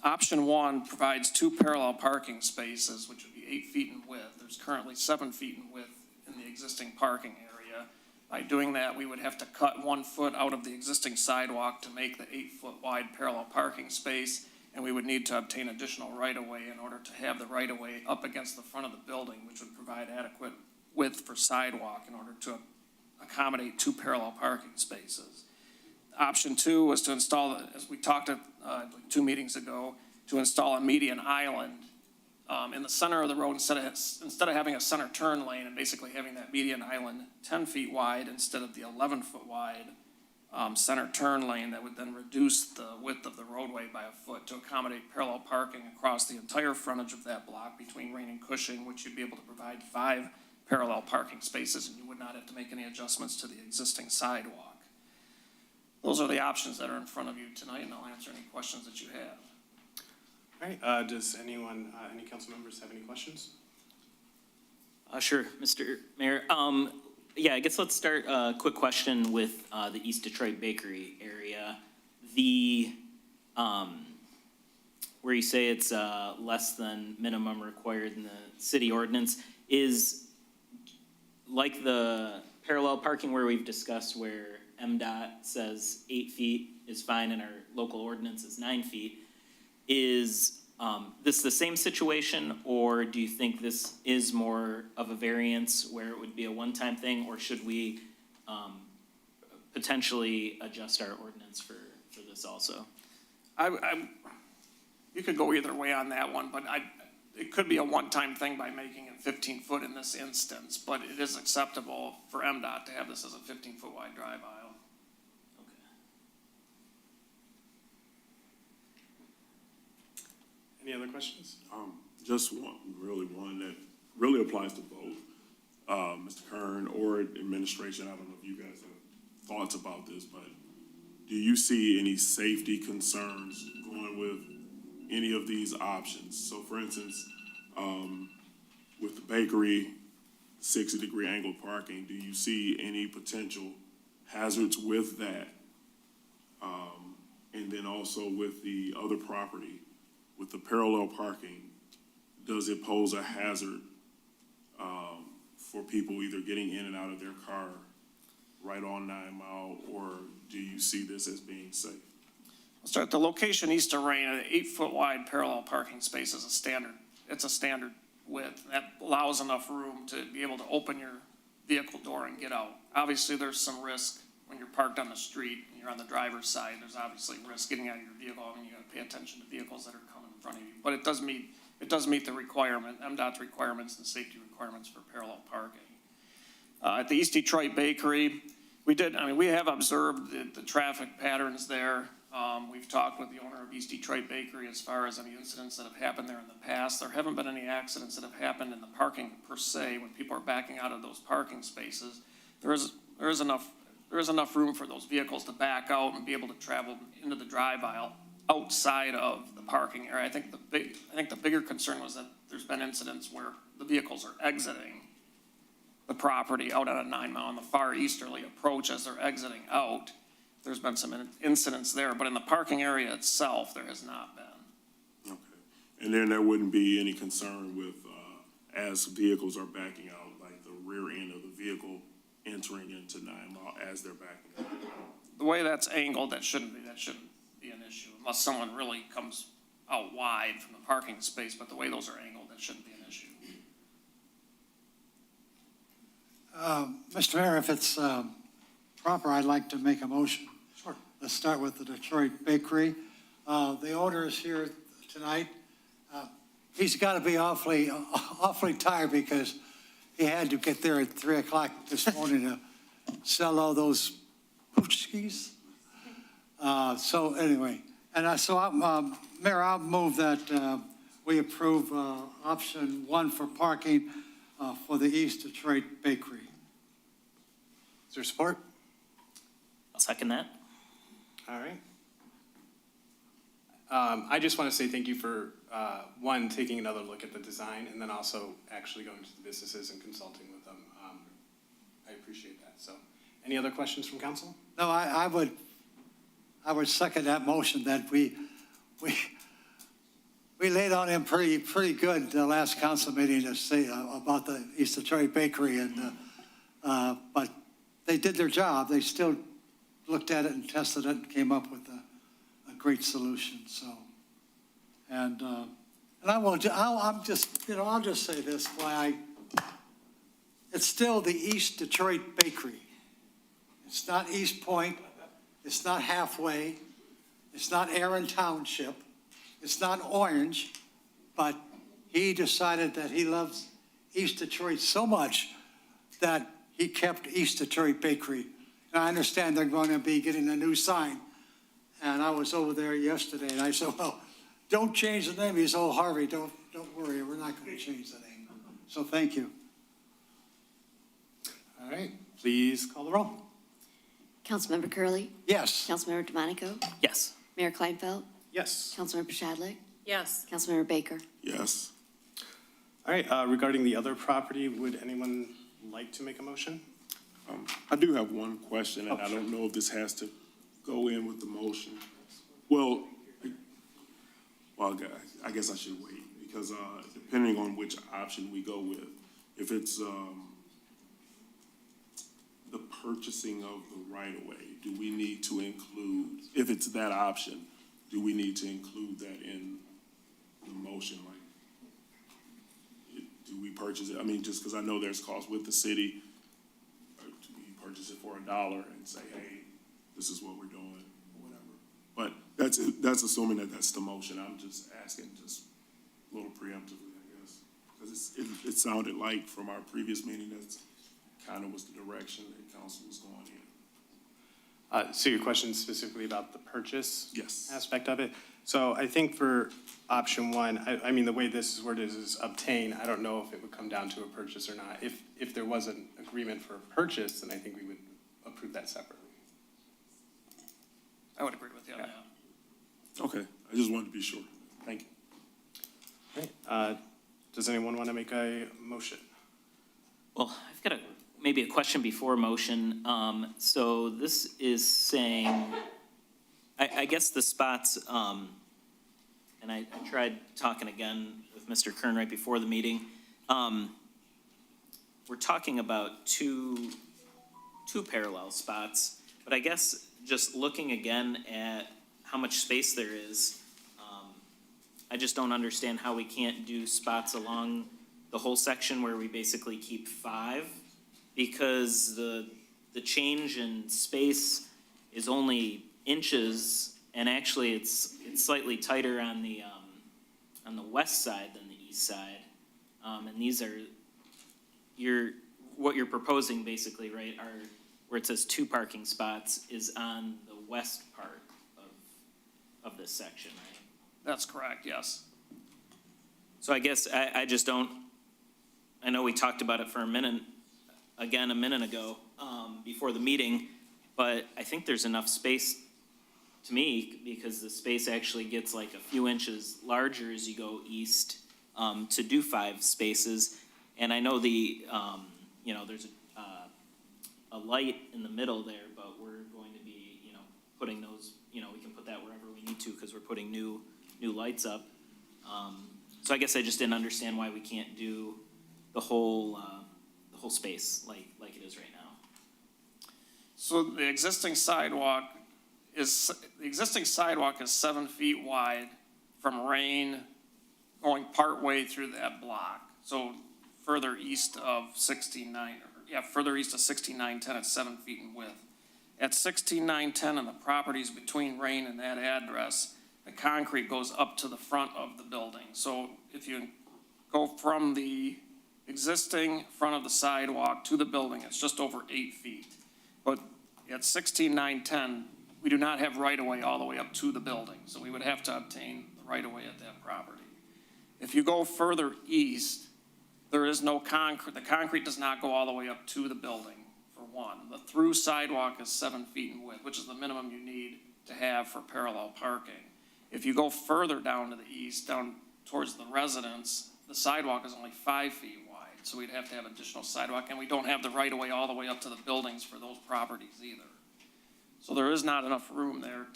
Option one provides two parallel parking spaces, which would be 8 feet in width. There's currently 7 feet in width in the existing parking area. By doing that, we would have to cut 1 foot out of the existing sidewalk to make the 8-foot wide parallel parking space, and we would need to obtain additional right-of-way in order to have the right-of-way up against the front of the building, which would provide adequate width for sidewalk in order to accommodate two parallel parking spaces. Option two was to install, as we talked like 2 meetings ago, to install a median island in the center of the road instead of having a center turn lane and basically having that median island 10 feet wide instead of the 11-foot wide center turn lane that would then reduce the width of the roadway by a foot to accommodate parallel parking across the entire frontage of that block between Rain and Cushing, which you'd be able to provide 5 parallel parking spaces, and you would not have to make any adjustments to the existing sidewalk. Those are the options that are in front of you tonight, and I'll answer any questions that you have. All right, does anyone, any council members have any questions? Sure, Mr. Mayor. Yeah, I guess let's start a quick question with the East Detroit Bakery area. The, where you say it's less than minimum required in the city ordinance, is like the parallel parking where we've discussed where MDOT says 8 feet is fine and our local ordinance is 9 feet. Is this the same situation, or do you think this is more of a variance where it would be a one-time thing, or should we potentially adjust our ordinance for this also? You could go either way on that one, but it could be a one-time thing by making it 15 foot in this instance, but it is acceptable for MDOT to have this as a 15-foot wide drive aisle. Any other questions? Just one that really applies to both Mr. Kern or administration. I don't know if you guys have thoughts about this, but do you see any safety concerns going with any of these options? So for instance, with the bakery, 60-degree angle parking, do you see any potential hazards with that? And then also with the other property, with the parallel parking, does it pose a hazard for people either getting in and out of their car right on 9 Mile, or do you see this as being safe? I'll start at the location east of Rain, an 8-foot wide parallel parking space is a standard. It's a standard width. That allows enough room to be able to open your vehicle door and get out. Obviously, there's some risk when you're parked on the street and you're on the driver's side. There's obviously risk getting out of your vehicle, and you got to pay attention to vehicles that are coming in front of you. But it does meet the requirement, MDOT's requirements and safety requirements for parallel parking. At the East Detroit Bakery, we have observed the traffic patterns there. We've talked with the owner of East Detroit Bakery as far as any incidents that have happened there in the past. There haven't been any accidents that have happened in the parking per se when people are backing out of those parking spaces. There is enough room for those vehicles to back out and be able to travel into the drive aisle outside of the parking area. I think the bigger concern was that there's been incidents where the vehicles are exiting the property out on a 9 Mile on the far easterly approach as they're exiting out. There's been some incidents there, but in the parking area itself, there has not been. Okay. And then there wouldn't be any concern with, as vehicles are backing out, like the rear end of the vehicle entering into 9 Mile as they're backing out? The way that's angled, that shouldn't be an issue, unless someone really comes out wide from the parking space, but the way those are angled, that shouldn't be an issue. Mr. Mayor, if it's proper, I'd like to make a motion. Sure. Let's start with the Detroit Bakery. The owner is here tonight. He's got to be awfully tired because he had to get there at 3 o'clock this morning to sell all those poochkies. So anyway, Mayor, I'll move that we approve option 1 for parking for the East Detroit Bakery. Is there support? I'll second that. All right. I just want to say thank you for, one, taking another look at the design, and then also actually going to the businesses and consulting with them. I appreciate that. So, any other questions from council? No, I would second that motion that we laid on him pretty good the last council meeting to say about the East Detroit Bakery, and but they did their job. They still looked at it and tested it and came up with a great solution. So, and I'll just say this: it's still the East Detroit Bakery. It's not Eastpointe. It's not halfway. It's not Aaron Township. It's not Orange, but he decided that he loves East Detroit so much that he kept East Detroit Bakery. And I understand they're going to be getting a new sign. And I was over there yesterday, and I said, well, don't change the name. He said, oh, Harvey, don't worry. We're not going to change the name. So thank you. All right, please call the roll. Councilmember Curley, Yes. Councilmember DeMonico, Yes. Mayor Kleinfeld, Yes. Councilmember Shadlick, Yes. Councilmember Baker. Yes. All right, regarding the other property, would anyone like to make a motion? I do have one question, and I don't know if this has to go in with the motion. Well, I guess I should wait, because depending on which option we go with, if it's the purchasing of the right-of-way, do we need to include, if it's that option, do we need to include that in the motion? Like, do we purchase it? I mean, just because I know there's costs with the city, do we purchase it for $1 and say, hey, this is what we're doing, or whatever? But that's assuming that that's the motion. I'm just asking, just a little preemptively, I guess, because it sounded like from our previous meeting that's kind of was the direction that council was going in. So your question is specifically about the purchase Yes. aspect of it? So I think for option one, I mean, the way this is worded is obtain. I don't know if it would come down to a purchase or not. If there was an agreement for a purchase, then I think we would approve that separately. I would agree with you on that. Okay, I just wanted to be sure. Thank you. All right. Does anyone want to make a motion? Well, I've got maybe a question before motion. So this is saying, I guess the spots, and I tried talking again with Mr. Kern right before the meeting. We're talking about two parallel spots, but I guess just looking again at how much space there is, I just don't understand how we can't do spots along the whole section where we basically keep 5, because the change in space is only inches, and actually it's slightly tighter on the west side than the east side. And these are what you're proposing basically, right, are where it says 2 parking spots is on the west part of this section, right? That's correct, yes. So I guess I just don't, I know we talked about it for a minute ago, before the meeting, but I think there's enough space to me, because the space actually gets like a few inches larger as you go east, to do 5 spaces. And I know there's a light in the middle there, but we're going to be, putting those, we can put that wherever we need to, because we're putting new lights up. So I guess I just didn't understand why we can't do the whole space like it is right now. So the existing sidewalk is 7 feet wide from Rain going partway through that block. So further east of 6910, it's 7 feet in width. At 16910 and the properties between Rain and that address, the concrete goes up to the front of the building. So if you go from the existing front of the sidewalk to the building, it's just over 8 feet. But at 16910, we do not have right-of-way all the way up to the building, so we would have to obtain the right-of-way at that property. If you go further east, there is no concrete. The concrete does not go all the way up to the building, for one. The through sidewalk is 7 feet in width, which is the minimum you need to have for parallel parking. If you go further down to the east, down towards the residence, the sidewalk is only 5 feet wide. So we'd have to have additional sidewalk, and we don't have the right of way all the way up to the buildings for those properties either. So there is not enough room there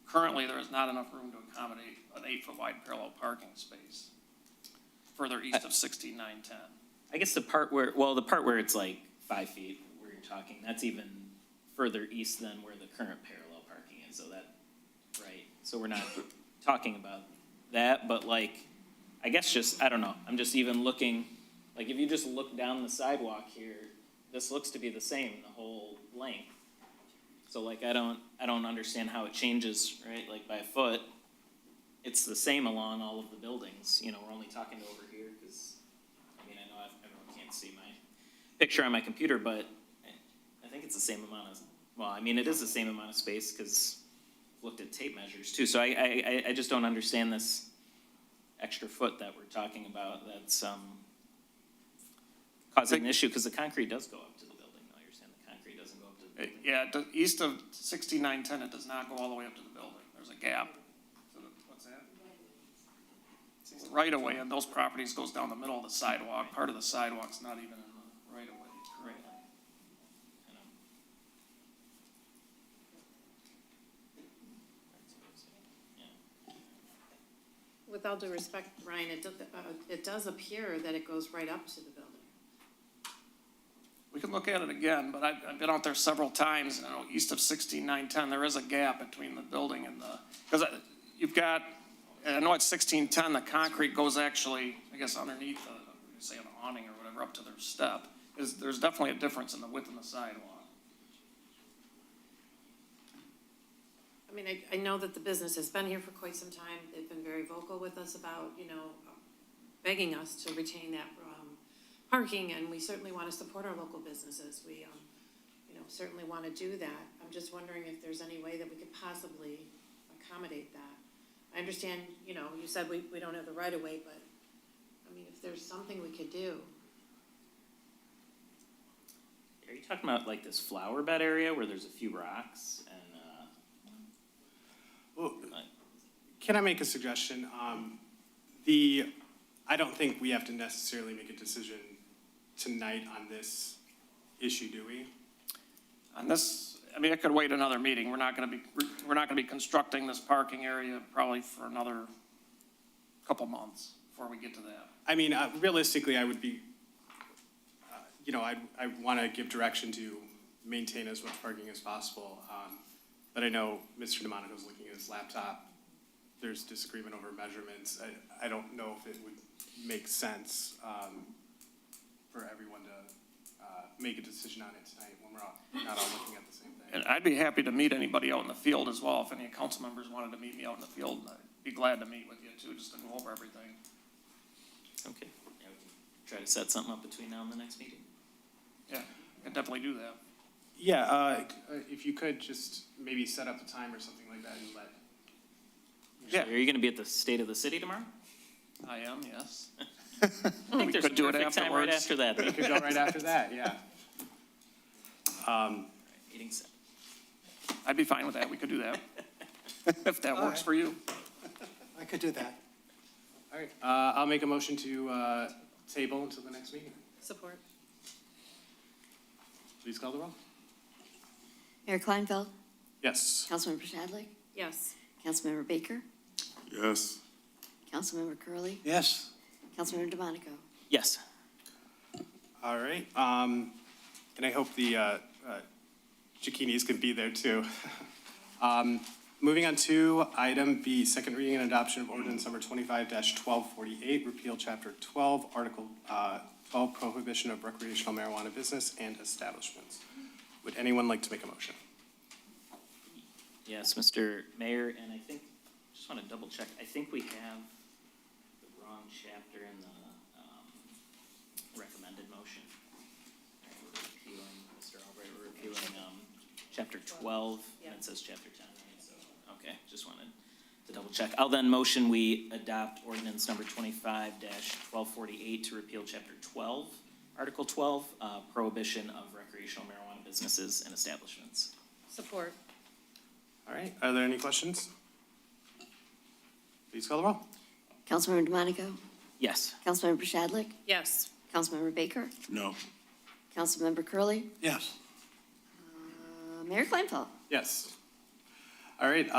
currently there is not enough room to accommodate an 8-foot wide parallel parking space further east of 16910. I guess the part where it's like 5 feet where you're talking, that's even further east than where the current parallel parking is, so that, right? So we're not talking about that, but like, I guess just, I don't know, I'm just even looking, like if you just look down the sidewalk here, this looks to be the same the whole length. So like, I don't understand how it changes, right? Like by a foot, it's the same along all of the buildings. You know, we're only talking over here because, I mean, I know everyone can't see my picture on my computer, but I think it's the same amount of, well, I mean, it is the same amount of space because I've looked at tape measures too. So I just don't understand this extra foot that we're talking about that's causing an issue because the concrete does go up to the building. Though you're saying the concrete doesn't go up to the building. Yeah, east of 16910, it does not go all the way up to the building. There's a gap. What's that? The right of way on those properties goes down the middle of the sidewalk. Part of the sidewalk's not even in the right of way currently. With all due respect, Ryan, it does appear that it goes right up to the building. We can look at it again, but I've been out there several times, and I know east of 16910, there is a gap between the building and because you've got, I know at 1610, the concrete goes actually, I guess, underneath say an awning or whatever, up to their step. There's definitely a difference in the width of the sidewalk. I mean, I know that the business has been here for quite some time. They've been very vocal with us about, begging us to retain that parking, and we certainly want to support our local businesses. We, certainly want to do that. I'm just wondering if there's any way that we could possibly accommodate that. I understand, you said we don't have the right of way, but, I mean, if there's something we could do. Are you talking about like this flower bed area where there's a few rocks and? Well, can I make a suggestion? I don't think we have to necessarily make a decision tonight on this issue, do we? On this, I mean, it could wait another meeting. We're not going to be constructing this parking area probably for another couple months before we get to that. I mean, realistically, I would be, I want to give direction to maintain as much parking as possible. But I know Mr. DeMonico's looking at his laptop. There's disagreement over measurements. I don't know if it would make sense for everyone to make a decision on it tonight when we're not all looking at the same thing. And I'd be happy to meet anybody out in the field as well. If any council members wanted to meet me out in the field, I'd be glad to meet with you too, just to go over everything. Okay, yeah, we can try to set something up between now and the next meeting. Yeah, I can definitely do that. Yeah, if you could just maybe set up a time or something like that and let. Yeah. Are you going to be at the State of the City tomorrow? I am, yes. I think there's could do it perfect time right afterwards. after that. We could go right after that, yeah. Meeting set. I'd be fine with that. We could do that. If that works for you. I could do that. All right, I'll make a motion to table until the next meeting. Support. Please call the roll. Mayor Kleinfeld, Yes. Councilmember Shadlick, Yes. Councilmember Baker, Yes. Councilmember Curley, Yes. Councilmember DeMonico. Yes. All right, and I hope the Chiquinis can be there too. Moving on to item B, second reading and adoption of ordinance number 25-1248, repeal chapter 12, article 12, prohibition of recreational marijuana business and establishments. Would anyone like to make a motion? Yes, Mr. Mayor, and I think, just want to double check, I think we have the wrong chapter in the recommended motion. All right, we're repealing, Mr. Albright, we're repealing chapter 12, and it says chapter 10, right? So, okay, just wanted to double check. I'll then motion we adopt ordinance number 25-1248 to repeal chapter 12, article 12, prohibition of recreational marijuana businesses and establishments. Support. All right, are there any questions? Please call the roll. Councilmember DeMonico? Yes. Councilmember Shadlick? Yes. Councilmember Baker? No. Councilmember Curley, Yes. Mayor Kleinfeld? Yes. All right,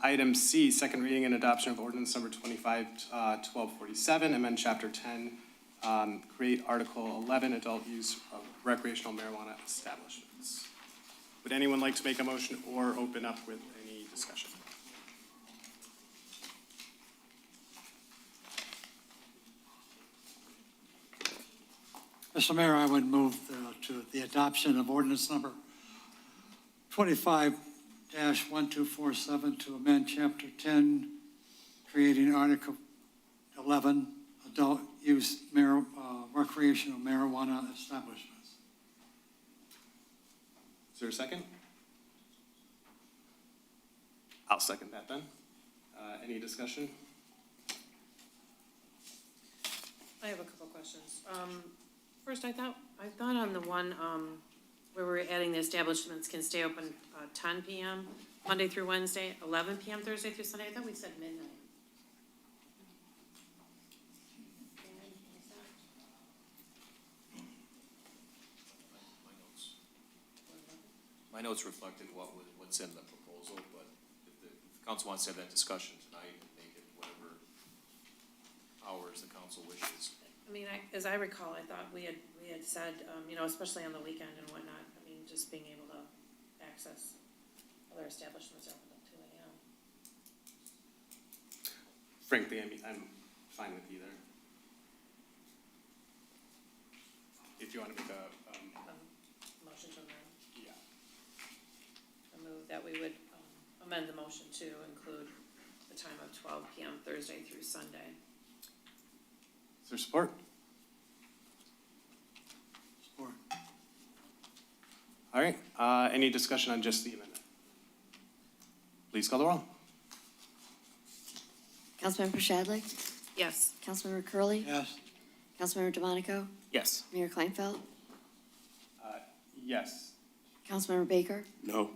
item C, second reading and adoption of ordinance number 25-1247, amend chapter 10, create article 11, adult use of recreational marijuana establishments. Would anyone like to make a motion or open up with any discussion? Mr. Mayor, I would move to the adoption of ordinance number 25-1247 to amend chapter 10, creating article 11, adult use recreational marijuana establishments. Is there a second? I'll second that then. Any discussion? I have a couple questions. First, I thought on the one, where we're adding the establishments can stay open, 10 PM, Monday through Wednesday, 11 PM Thursday through Sunday. I thought we said midnight. My notes reflected what's in the proposal, but if the council wants to have that discussion tonight, make it whatever hours the council wishes. I mean, as I recall, I thought we had said, especially on the weekend and whatnot, just being able to access other establishments open up 2 AM. Frankly, I'm fine with either. If you want to make a, Motion to amend. yeah. I move that we would amend the motion to include the time of 12 PM Thursday through Sunday. Is there support? Support. All right, any discussion on just the amendment? Please call the roll. Councilmember Shadlick? Yes. Councilmember Curley, Yes. Councilmember DeMonico? Yes. Mayor Kleinfeld? Yes. Councilmember Baker? No.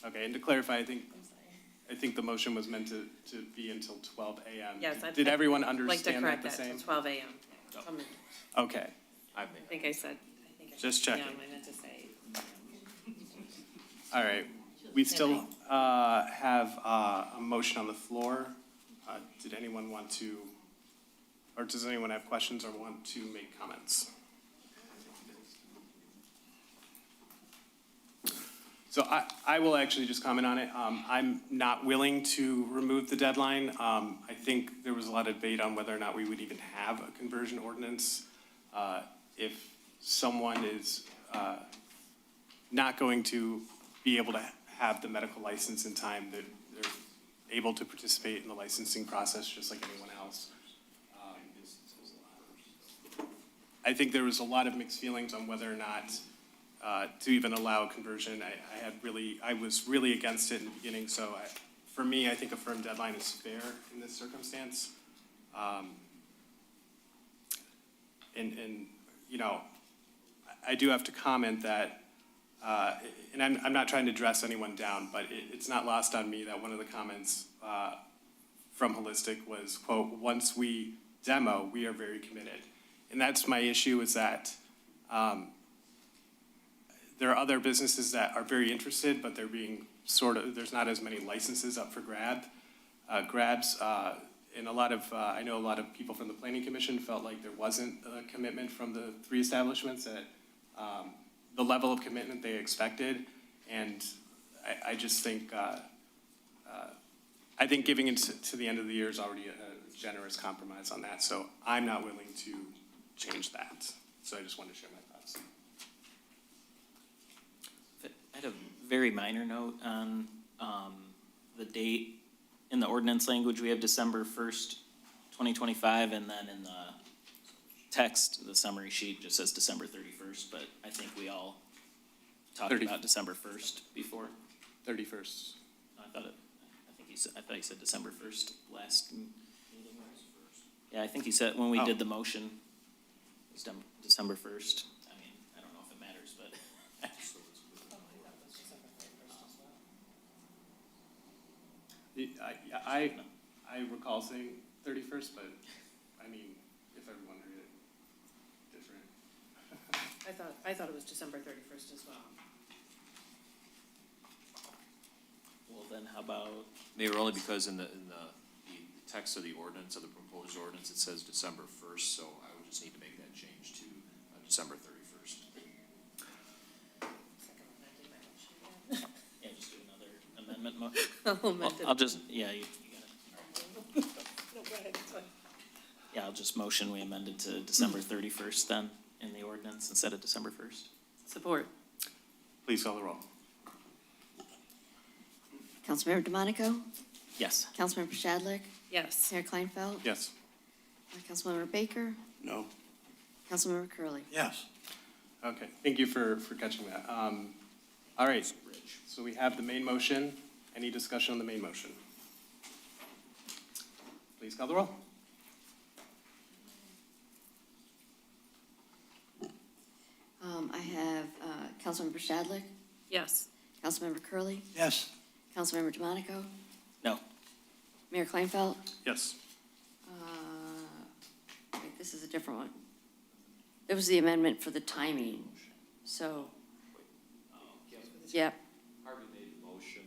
Okay, and to clarify, I think the motion was meant to be until 12 AM. Yes. Did everyone I'd like to understand that correct the that same? to 12 AM. Okay, I think I said. Just checking. Yeah, I meant to say. all right. We still have a motion on the floor. Did anyone want to, or does anyone have questions or want to make comments? So I will actually just comment on it. I'm not willing to remove the deadline. I think there was a lot of debate on whether or not we would even have a conversion ordinance. If someone is not going to be able to have the medical license in time, that they're able to participate in the licensing process just like anyone else. I think there was a lot of mixed feelings on whether or not to even allow conversion. I was really against it in the beginning, so for me, I think a firm deadline is fair in this circumstance. I do have to comment that, and I'm not trying to dress anyone down, but it's not lost on me that one of the comments from Holistic was, quote, "Once we demo, we are very committed." And that's my issue, is that there are other businesses that are very interested, but they're being there's not as many licenses up for grabs. And I know a lot of people from the Planning Commission felt like there wasn't a commitment from the 3 establishments at the level of commitment they expected. And I just think, I think giving it to the end of the year is already a generous compromise on that. So I'm not willing to change that. So I just wanted to share my thoughts. I had a very minor note on the date. In the ordinance language, we have December 1st, 2025, and then in the text, the summary sheet just says December 31st, but I think we all talked about December 1st before. 31st. I thought he said December 1st last meeting. Yeah, I think he said, when we did the motion, it was December 1st. I mean, I don't know if it matters, but. I recall saying 31st, but I mean, if everyone heard it different. I thought it was December 31st as well. Well, then how about, Mayor, only because in the text of the ordinance, of the proposed ordinance, it says December 1st, so I would just need to make that change to December 31st. yeah, just do another amendment? I'll amend it. I'll just, yeah, you got it. No, go ahead, it's fine. Yeah, I'll just motion we amend it to December 31st then in the ordinance instead of December 1st. Support. Please call the roll. Councilmember DeMonico? Yes. Councilmember Shadlick? Yes. Mayor Kleinfeld? Yes. Councilmember Baker? No. Councilmember Curley. Yes. Okay, thank you for catching that. All right, so we have the main motion. Any discussion on the main motion? Please call the roll. I have Councilmember Shadlick? Yes. Councilmember Curley? Yes. Councilmember DeMonico? No. Mayor Kleinfeld? Yes. Wait, this is a different one. It was the amendment for the timing, so, yep, Harvey made the motion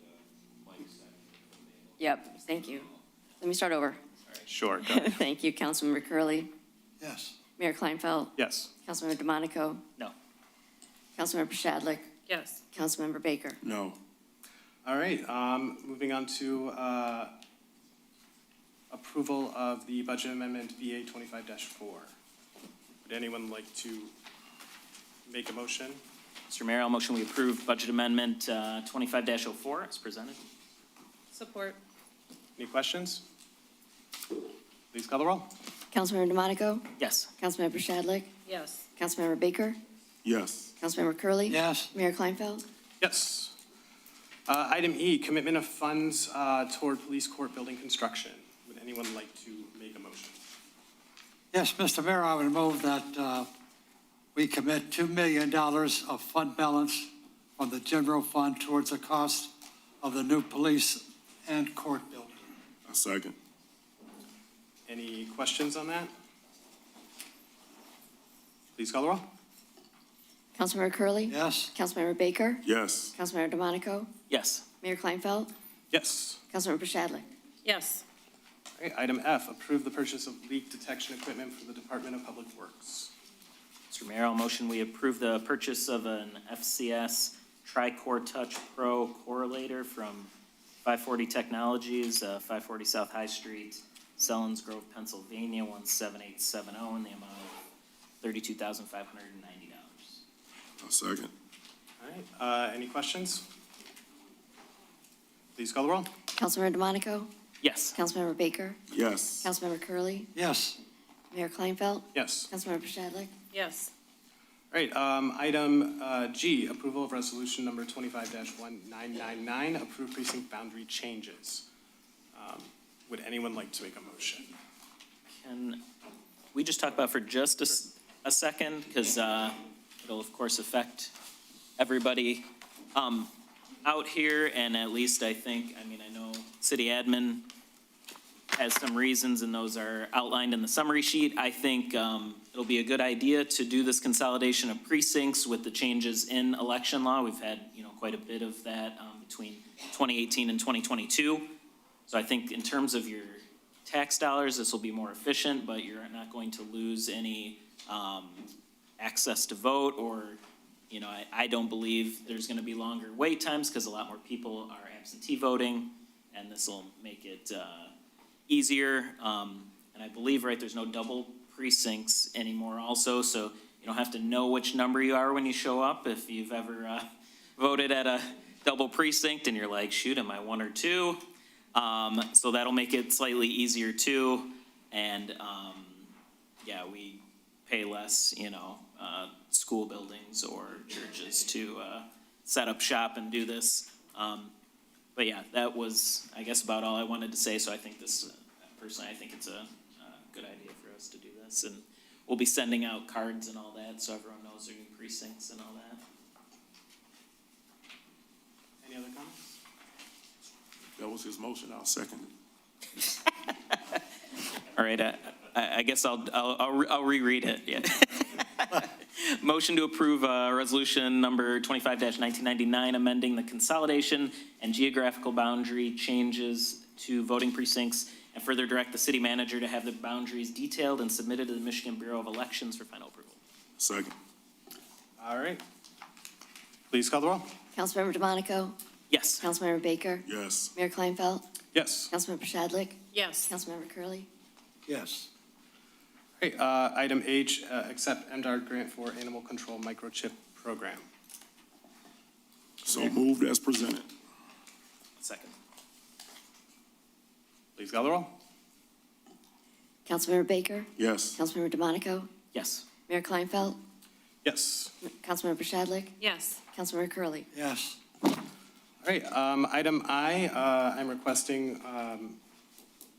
and Mike seconded. yep, thank you. Let me start over. Sure, go ahead. Thank you, Councilmember Curley. Yes. Mayor Kleinfeld? Yes. Councilmember DeMonico? No. Councilmember Shadlick? Yes. Councilmember Baker? No. All right, moving on to approval of the budget amendment VA 25-4. Would anyone like to make a motion? Mr. Mayor, I'll motion we approve budget amendment 25-04 as presented. Support. Any questions? Please call the roll. Councilmember DeMonico? Yes. Councilmember Shadlick? Yes. Councilmember Baker? Yes. Councilmember Curley? Yes. Mayor Kleinfeld? Yes. Item E, commitment of funds toward police court building construction. Would anyone like to make a motion? Yes, Mr. Mayor, I would move that we commit $2 million of fund balance from the general fund towards the cost of the new police and court building. A second. Any questions on that? Please call the roll. Councilmember Curley? Yes. Councilmember Baker? Yes. Councilmember DeMonico? Yes. Mayor Kleinfeld? Yes. Councilmember Shadlick? Yes. All right, item F, approve the purchase of leak detection equipment for the Department of Public Works. Mr. Mayor, I'll motion we approve the purchase of an FCS Tri-Core Touch Pro correlator from 540 Technologies, 540 South High Street, Sellens Grove, Pennsylvania, 17870, in the amount of $32,590. A second. All right, any questions? Please call the roll. Councilmember DeMonico? Yes. Councilmember Baker? Yes. Councilmember Curley? Yes. Mayor Kleinfeld? Yes. Councilmember Shadlick? Yes. All right, item G, approval of resolution number 25-1999, approve precinct boundary changes. Would anyone like to make a motion? Can we just talk about for just a second, because it'll of course affect everybody out here, and at least I know city admin has some reasons, and those are outlined in the summary sheet. I think it'll be a good idea to do this consolidation of precincts with the changes in election law. We've had, quite a bit of that between 2018 and 2022. So I think in terms of your tax dollars, this will be more efficient, but you're not going to lose any access to vote, or, I don't believe there's gonna be longer wait times because a lot more people are absentee voting, and this will make it easier. And I believe, there's no double precincts anymore also, so you don't have to know which number you are when you show up. If you've ever voted at a double precinct and you're like, shoot, am I 1 or 2? So that'll make it slightly easier too. And, we pay less, school buildings or churches to set up shop and do this. But yeah, that was, I guess, about all I wanted to say. So I think personally, I think it's a good idea for us to do this. And we'll be sending out cards and all that, so everyone knows their new precincts and all that. Any other comments? That was his motion. I'll second it. All right, I guess I'll reread it, yeah. Motion to approve resolution number 25-1999, amending the consolidation and geographical boundary changes to voting precincts, and further direct the city manager to have the boundaries detailed and submitted to the Michigan Bureau of Elections for final approval. Second. All right. Please call the roll. Councilmember DeMonico? Yes. Councilmember Baker? Yes. Mayor Kleinfeld? Yes. Councilmember Shadlick? Yes. Councilmember Curley. Yes. All right, item H, accept MDR grant for animal control microchip program. So moved as presented. Second. Please call the roll. Councilmember Baker? Yes. Councilmember DeMonico? Yes. Mayor Kleinfeld? Yes. Councilmember Shadlick? Yes. Councilmember Curley. Yes. All right, item I, I'm requesting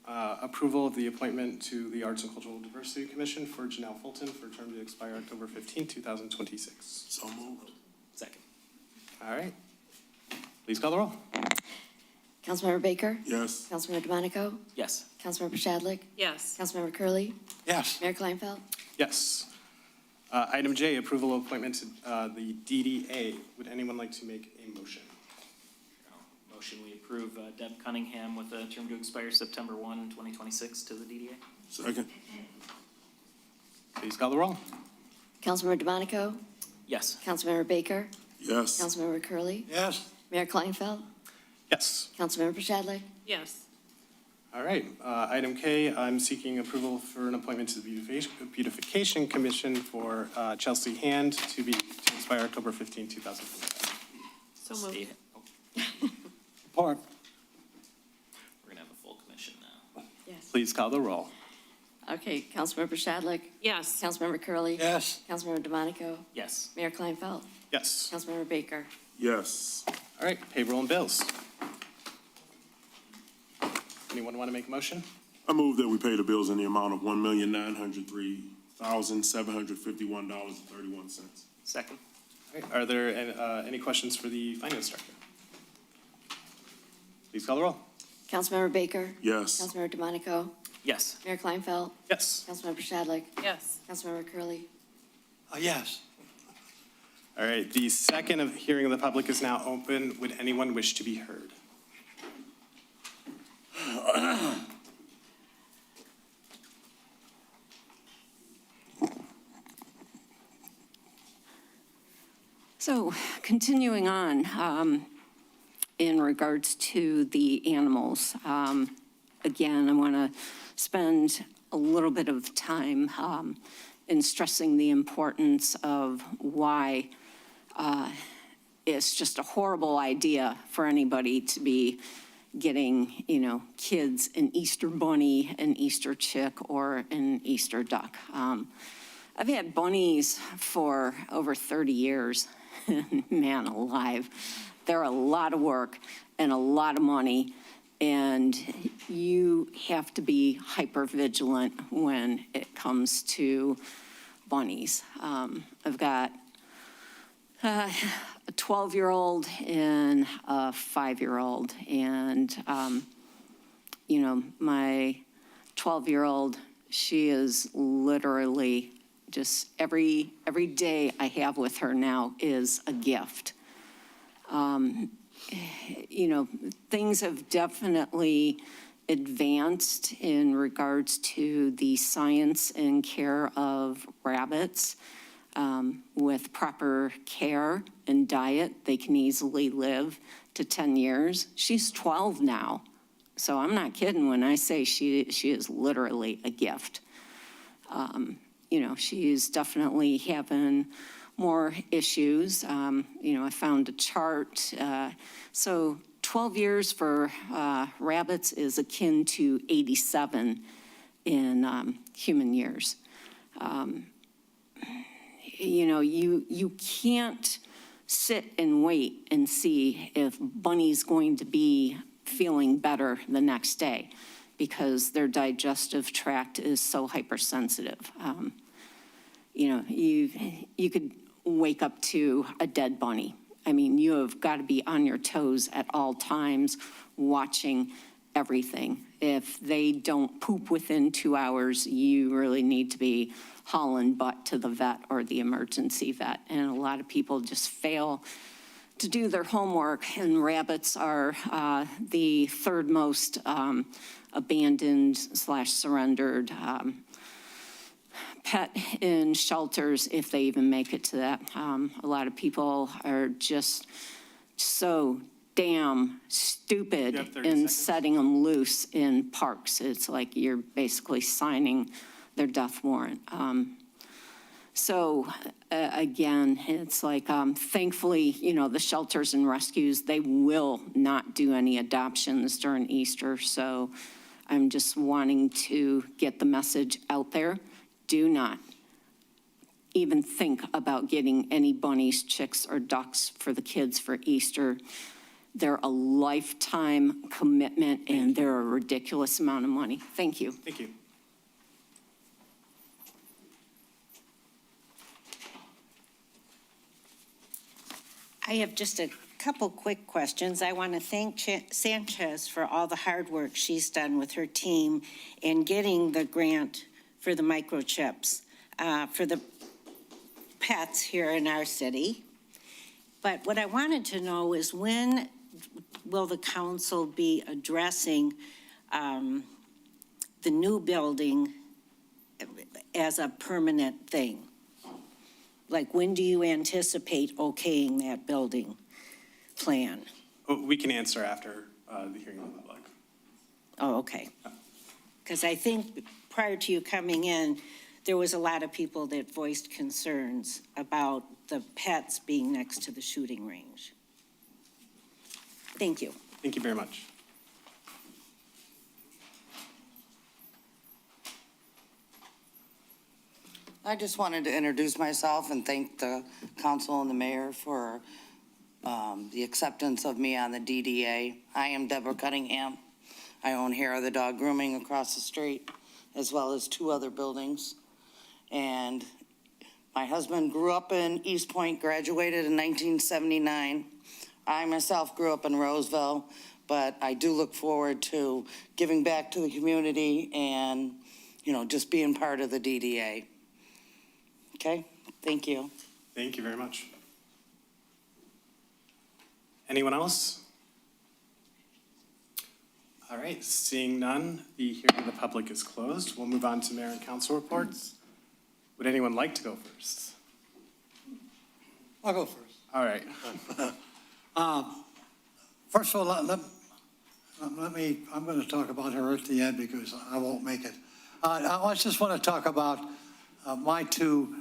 approval of the appointment to the Arts and Cultural Diversity Commission for Janelle Fulton for a term to expire October 15, 2026. So moved. Second. All right. Please call the roll. Councilmember Baker? Yes. Councilmember DeMonico? Yes. Councilmember Shadlick? Yes. Councilmember Curley. Yes. Mayor Kleinfeld? Yes. Item J, approval of appointment to the DDA. Would anyone like to make a motion? Motion, we approve Deb Cunningham with a term to expire September 1, 2026 to the DDA. Second. Please call the roll. Councilmember DeMonico? Yes. Councilmember Baker? Yes. Councilmember Curley. Yes. Mayor Kleinfeld? Yes. Councilmember Shadlick? Yes. All right. Item K, I'm seeking approval for an appointment to the Beautification Commission for Chelsea Hand to expire October 15, 2025. So moved. Support. We're gonna have a full commission now. Yes. Please call the roll. Okay, Councilmember Shadlick? Yes. Councilmember Curley. Yes. Councilmember DeMonico? Yes. Mayor Kleinfeld? Yes. Councilmember Baker? Yes. All right. Payroll and bills. Anyone want to make a motion? I move that we pay the bills in the amount of $1,903,751.31. Second. All right. Are there any questions for the finance director? Please call the roll. Councilmember Baker? Yes. Councilmember DeMonico? Yes. Mayor Kleinfeld? Yes. Councilmember Shadlick? Yes. Councilmember Curley. Yes. All right. The second hearing of the public is now open. Would anyone wish to be heard? So continuing on, in regards to the animals, again, I want to spend a little bit of time in stressing the importance of why it's just a horrible idea for anybody to be getting, kids an Easter bunny, an Easter chick, or an Easter duck. I've had bunnies for over 30 years. Man alive, they're a lot of work and a lot of money, and you have to be hyper vigilant when it comes to bunnies. I've got a 12-year-old and a 5-year-old, and my 12-year-old, she is literally just every day I have with her now is a gift. Things have definitely advanced in regards to the science and care of rabbits. With proper care and diet, they can easily live to 10 years. She's 12 now, so I'm not kidding when I say she is literally a gift. She's definitely having more issues. I found a chart. So 12 years for rabbits is akin to 87 in human years. You can't sit and wait and see if Bunny's going to be feeling better the next day because their digestive tract is so hypersensitive. You could wake up to a dead bunny. I mean, you have got to be on your toes at all times, watching everything. If they don't poop within 2 hours, you really need to be hauling butt to the vet or the emergency vet. And a lot of people just fail to do their homework, and rabbits are the third most abandoned / surrendered pet in shelters, if they even make it to that. A lot of people are just so damn stupid in setting them loose in parks. It's like you're basically signing their death warrant. So again, it's like, thankfully, the shelters and rescues, they will not do any adoptions during Easter. So I'm just wanting to get the message out there. Do not even think about getting any bunnies, chicks, or ducks for the kids for Easter. They're a lifetime commitment, and they're a ridiculous amount of money. Thank you. Thank you. I have just a couple quick questions. I want to thank Sanchez for all the hard work she's done with her team in getting the grant for the microchips for the pets here in our city. But what I wanted to know is, when will the council be addressing the new building as a permanent thing? Like, when do you anticipate okaying that building plan? Oh, we can answer after the hearing of the public. Oh, okay. Because I think prior to you coming in, there was a lot of people that voiced concerns about the pets being next to the shooting range. Thank you. Thank you very much. I just wanted to introduce myself and thank the council and the mayor for the acceptance of me on the DDA. I am Deborah Cunningham. I own Hair of the Dog Grooming across the street, as well as 2 other buildings. And my husband grew up in Eastpointe, graduated in 1979. I myself grew up in Roseville, but I do look forward to giving back to the community and, just being part of the DDA. Okay, thank you. Thank you very much. Anyone else? All right, seeing none, the hearing of the public is closed. We'll move on to mayor and council reports. Would anyone like to go first? I'll go first. All right. First of all, I'm going to talk about her at the end because I won't make it. I just want to talk about my 2,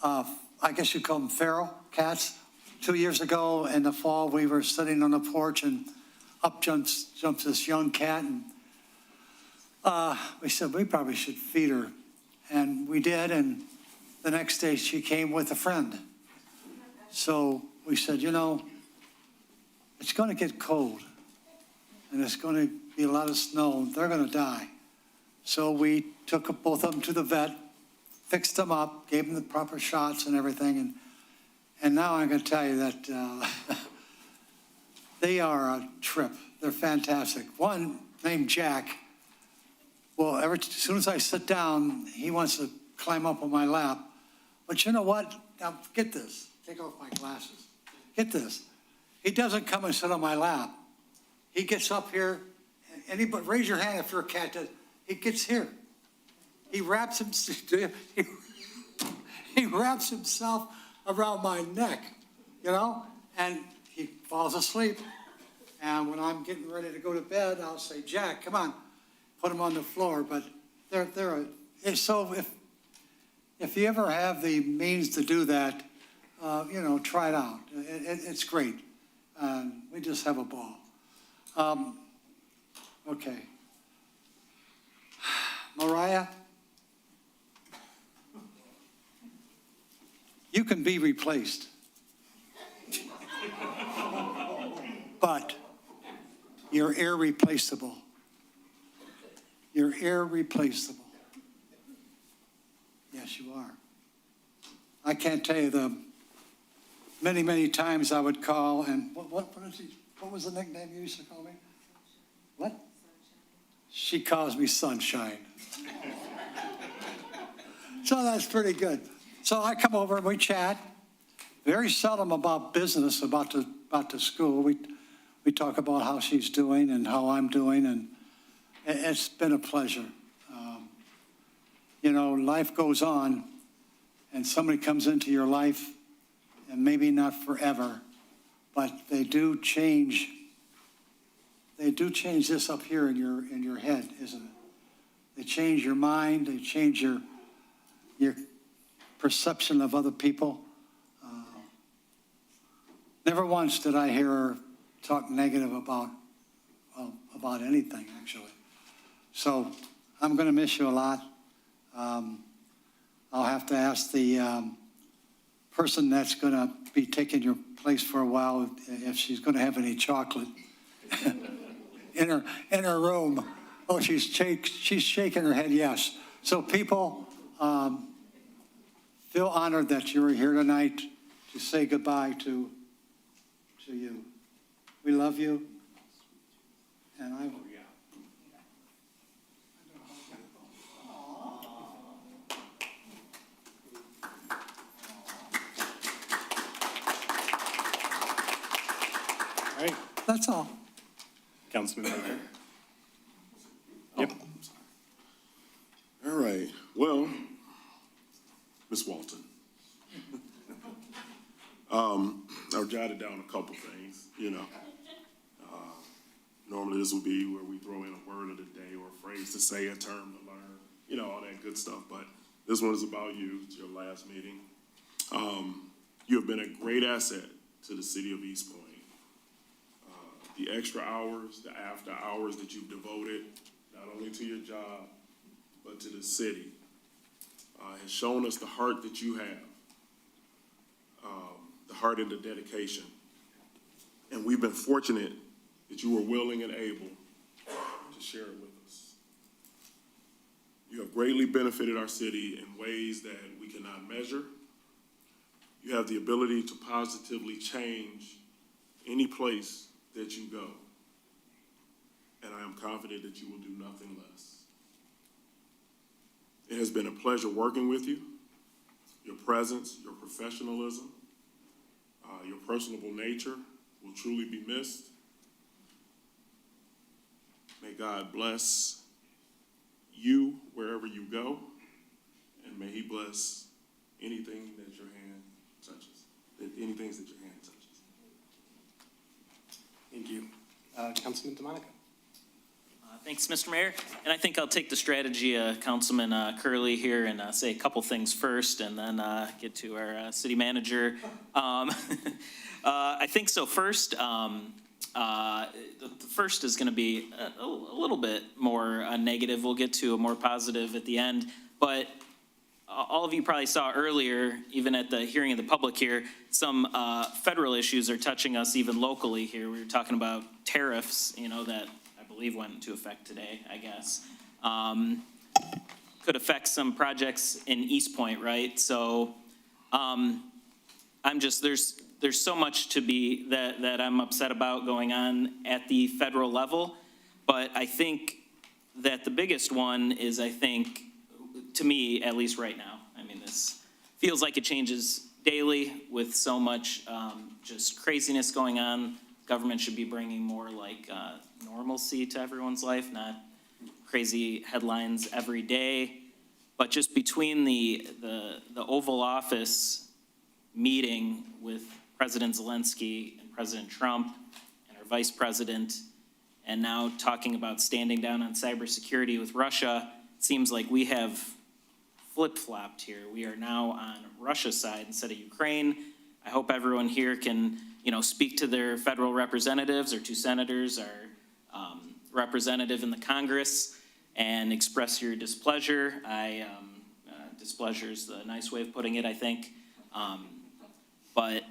I guess you call them feral cats. 2 years ago in the fall, we were sitting on the porch and up jumps this young cat. And we said we probably should feed her. And we did. And the next day she came with a friend. So we said, it's going to get cold and it's going to be a lot of snow. They're going to die. So we took both of them to the vet, fixed them up, gave them the proper shots and everything. And now I'm going to tell you that they are a trip. They're fantastic. One named Jack, well, as soon as I sit down, he wants to climb up on my lap. But you know what? Now, get this. Take off my glasses. Get this. He doesn't come and sit on my lap. He gets up here. Anybody, raise your hand if you're a cat. He gets here. He wraps himself around my neck, and he falls asleep. And when I'm getting ready to go to bed, I'll say, Jack, come on, put him on the floor. But so if you ever have the means to do that, try it out. It's great. We just have a ball. Okay. Mariah, you can be replaced. But you're irreplaceable. You're irreplaceable. Yes, you are. I can't tell you the many, many times I would call and what was the nickname you used to call me? What? She calls me sunshine. So that's pretty good. So I come over and we chat. Very seldom about business, about the school. We talk about how she's doing and how I'm doing, and it's been a pleasure. You know, life goes on, and somebody comes into your life, and maybe not forever, but they do change. They do change this up here in your head, isn't it? They change your mind. They change your perception of other people. Never once did I hear her talk negative about anything, actually. So I'm going to miss you a lot. I'll have to ask the person that's going to be taking your place for a while if she's going to have any chocolate in her room. Oh, she's shaking her head yes. So people, feel honored that you were here tonight to say goodbye to you. We love you. And I will. All right, That's all. Councilman Baker. Yep. All right, well, Ms. Walton. I've jotted down a couple things, you know. Normally this would be where we throw in a word of the day or a phrase to say, a term to learn, you know, all that good stuff. But this one is about you. It's your last meeting. You have been a great asset to the city of Eastpointe. The extra hours, the after hours that you've devoted, not only to your job, but to the city, has shown us the heart that you have, the heart and the dedication. And we've been fortunate that you were willing and able to share it with us. You have greatly benefited our city in ways that we cannot measure. You have the ability to positively change any place that you go. And I am confident that you will do nothing less. It has been a pleasure working with you. Your presence, your professionalism, your personable nature will truly be missed. May God bless you wherever you go, and may he bless anything that your hand touches, any things that your hand touches. Thank you. Councilman DeMonica. Thanks, Mr. Mayor. And I think I'll take the strategy, Councilman Curley here, and say a couple things first, and then get to our city manager. I think so. First, the first is going to be a little bit more negative. We'll get to a more positive at the end. But all of you probably saw earlier, even at the hearing of the public here, some federal issues are touching us even locally here. We were talking about tariffs, you know, that I believe went into effect today, I guess. Could affect some projects in Eastpointe, right? So I'm just, there's so much to be that I'm upset about going on at the federal level. But I think that the biggest one is, I think, to me, at least right now, I mean, this feels like it changes daily with so much just craziness going on. Government should be bringing more like normalcy to everyone's life, not crazy headlines every day. But just between the Oval Office meeting with President Zelensky and President Trump and our vice president, and now talking about standing down on cybersecurity with Russia, it seems like we have flip-flopped here. We are now on Russia's side instead of Ukraine. I hope everyone here can, you know, speak to their federal representatives, our two senators, our representative in the Congress, and express your displeasure. Displeasure is the nice way of putting it, I think. But,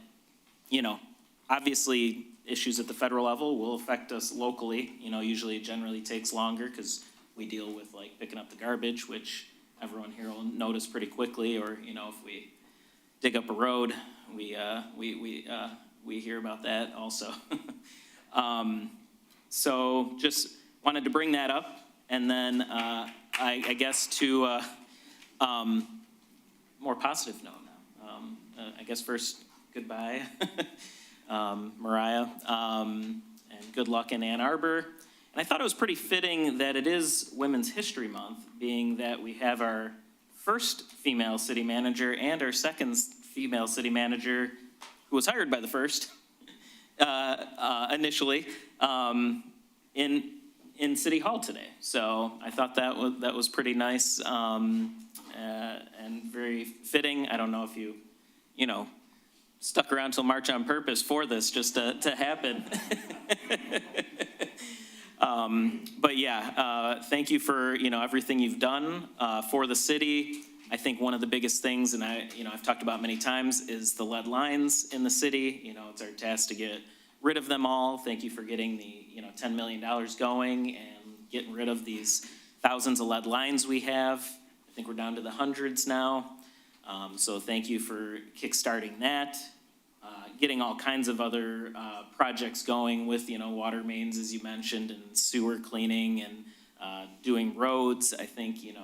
you know, obviously issues at the federal level will affect us locally. You know, usually it generally takes longer because we deal with like picking up the garbage, which everyone here will notice pretty quickly. Or, you know, if we dig up a road, we hear about that also. So just wanted to bring that up. And then I guess to more positive note now. I guess first, goodbye, Mariah, and good luck in Ann Arbor. And I thought it was pretty fitting that it is Women's History Month, being that we have our first female city manager and our second female city manager, who was hired by the first initially, in City Hall today. So I thought that was pretty nice and very fitting. I don't know if you stuck around till March on purpose for this just to happen. But yeah, thank you for, everything you've done for the city. I think one of the biggest things, and I've talked about many times, is the lead lines in the city. It's our task to get rid of them all. Thank you for getting the, $10 million going and getting rid of these thousands of lead lines we have. I think we're down to the hundreds now. So thank you for kickstarting that. Getting all kinds of other projects going with, water mains, as you mentioned, and sewer cleaning and doing roads. I think, you've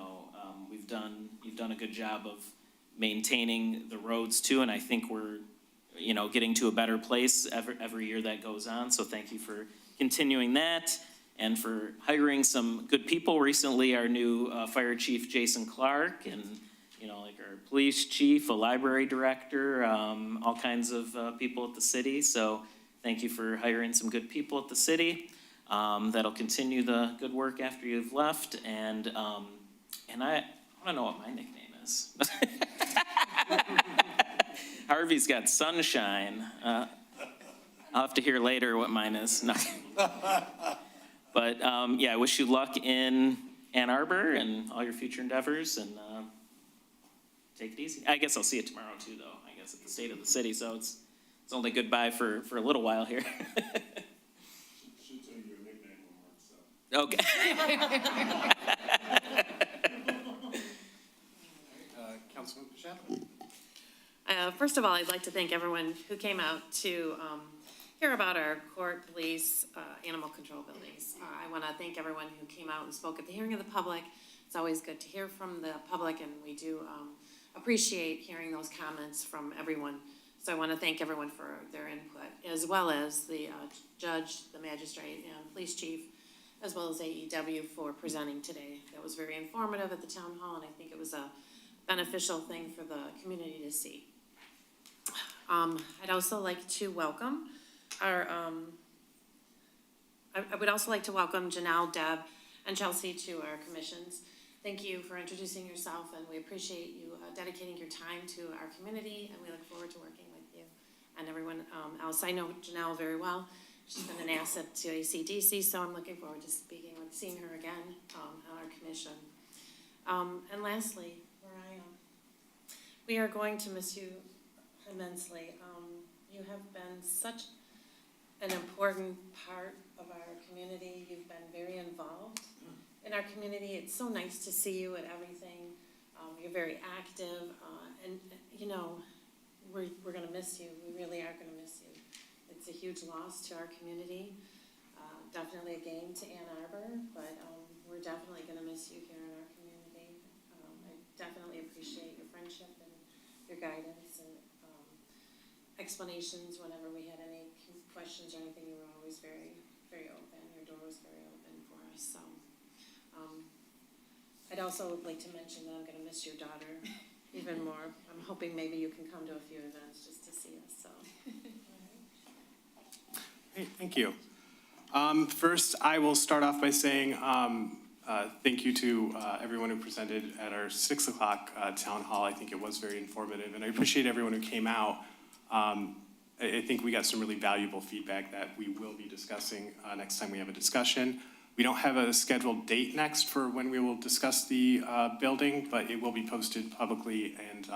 done a good job of maintaining the roads too, and I think we're, getting to a better place every year that goes on. So thank you for continuing that and for hiring some good people. Recently, our new fire chief, Jason Clark, and like our police chief, a library director, all kinds of people at the city. So thank you for hiring some good people at the city. That'll continue the good work after you've left. And I want to know what my nickname is. Harvey's got sunshine. I'll have to hear later what mine is. No. But yeah, I wish you luck in Ann Arbor and all your future endeavors, and take it easy. I guess I'll see you tomorrow too, though. I guess at the State of the City, so it's only goodbye for a little while here. Should tell you your nickname on March 7th. Okay. Councilman Chapman. First of all, I'd like to thank everyone who came out to hear about our court, police, animal control buildings. I want to thank everyone who came out and spoke at the hearing of the public. It's always good to hear from the public, and we do appreciate hearing those comments from everyone. So I want to thank everyone for their input, as well as the judge, the magistrate, and police chief, as well as AEW for presenting today. That was very informative at the town hall, and I think it was a beneficial thing for the community to see. I'd also like to welcome our, I would also like to welcome Janelle, Deb, and Chelsea to our commissions. Thank you for introducing yourself, and we appreciate you dedicating your time to our community, and we look forward to working with you and everyone else. I know Janelle very well. She's been an asset to ACDC, so I'm looking forward to seeing her again on our commission. And lastly, Mariah, we are going to miss you immensely. You have been such an important part of our community. You've been very involved in our community. It's so nice to see you at everything. You're very active, and we're going to miss you. We really are going to miss you. It's a huge loss to our community. Definitely a gain to Ann Arbor, but we're definitely going to miss you here in our community. I definitely appreciate your friendship and your guidance and explanations whenever we had any questions or anything. You were always very, very open. Your door was very open for us. So I'd also like to mention that I'm going to miss your daughter even more. I'm hoping maybe you can come to a few events just to see us. So. Great, thank you. First, I will start off by saying thank you to everyone who presented at our 6 o'clock town hall. I think it was very informative, and I appreciate everyone who came out. I think we got some really valuable feedback that we will be discussing next time we have a discussion. We don't have a scheduled date next for when we will discuss the building, but it will be posted publicly, and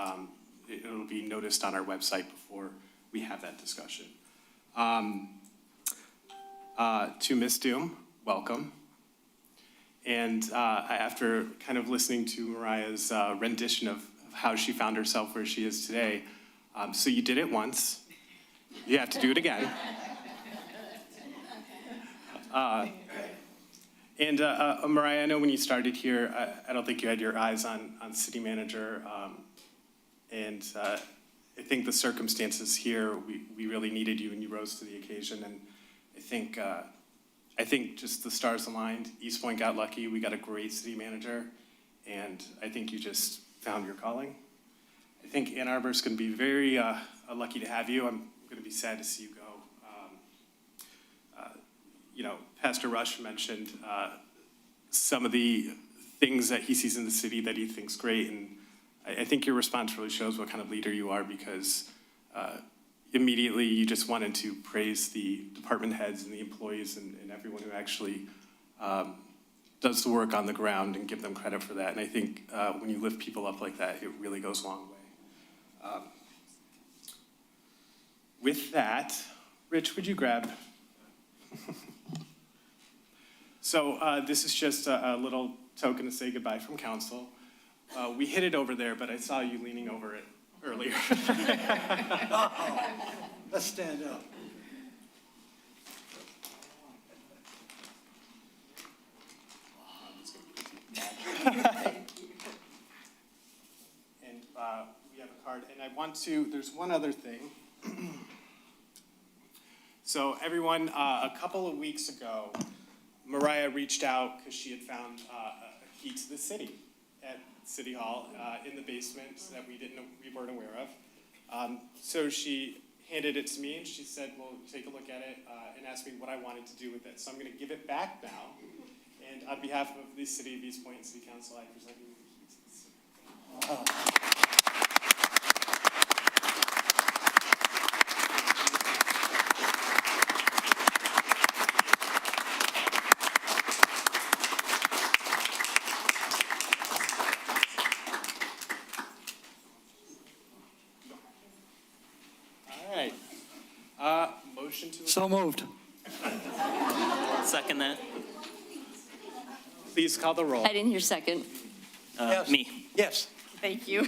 it'll be noticed on our website before we have that discussion. To Ms. Doom, welcome. And after kind of listening to Mariah's rendition of how she found herself where she is today, so you did it once, you have to do it again. And Mariah, I know when you started here, I don't think you had your eyes on city manager. And I think the circumstances here, we really needed you and you rose to the occasion. And I think just the stars aligned. Eastpointe got lucky. We got a great city manager. And I think you just found your calling. I think Ann Arbor's going to be very lucky to have you. I'm going to be sad to see you go. Pastor Rush mentioned some of the things that he sees in the city that he thinks great. And I think your response really shows what kind of leader you are, because immediately you just wanted to praise the department heads and the employees and everyone who actually does the work on the ground and give them credit for that. And I think when you lift people up like that, it really goes a long way. With that, Rich, would you grab? So this is just a little token to say goodbye from council. We hid it over there, but I saw you leaning over it earlier. Let's stand up. And we have a card, and I want to, there's one other thing. So everyone, a couple of weeks ago, Mariah reached out because she had found a key to the city at City Hall in the basement that we weren't aware of. So she handed it to me and she said, well, take a look at it and asked me what I wanted to do with it. So I'm going to give it back now. And on behalf of the City of Eastpointe and City Council, I present you with the key to the city. Motion to. So moved. Second that. Please call the roll. I didn't hear second. Yes. Me. Yes. Thank you.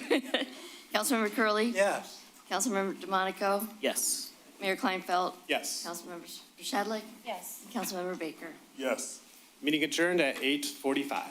Councilmember Curley? Yes. Councilmember DeMonico? Yes. Mayor Kleinfeld? Yes. Councilmember Shadlick? Yes. Councilmember Baker? Yes. Meeting adjourned at 8:45.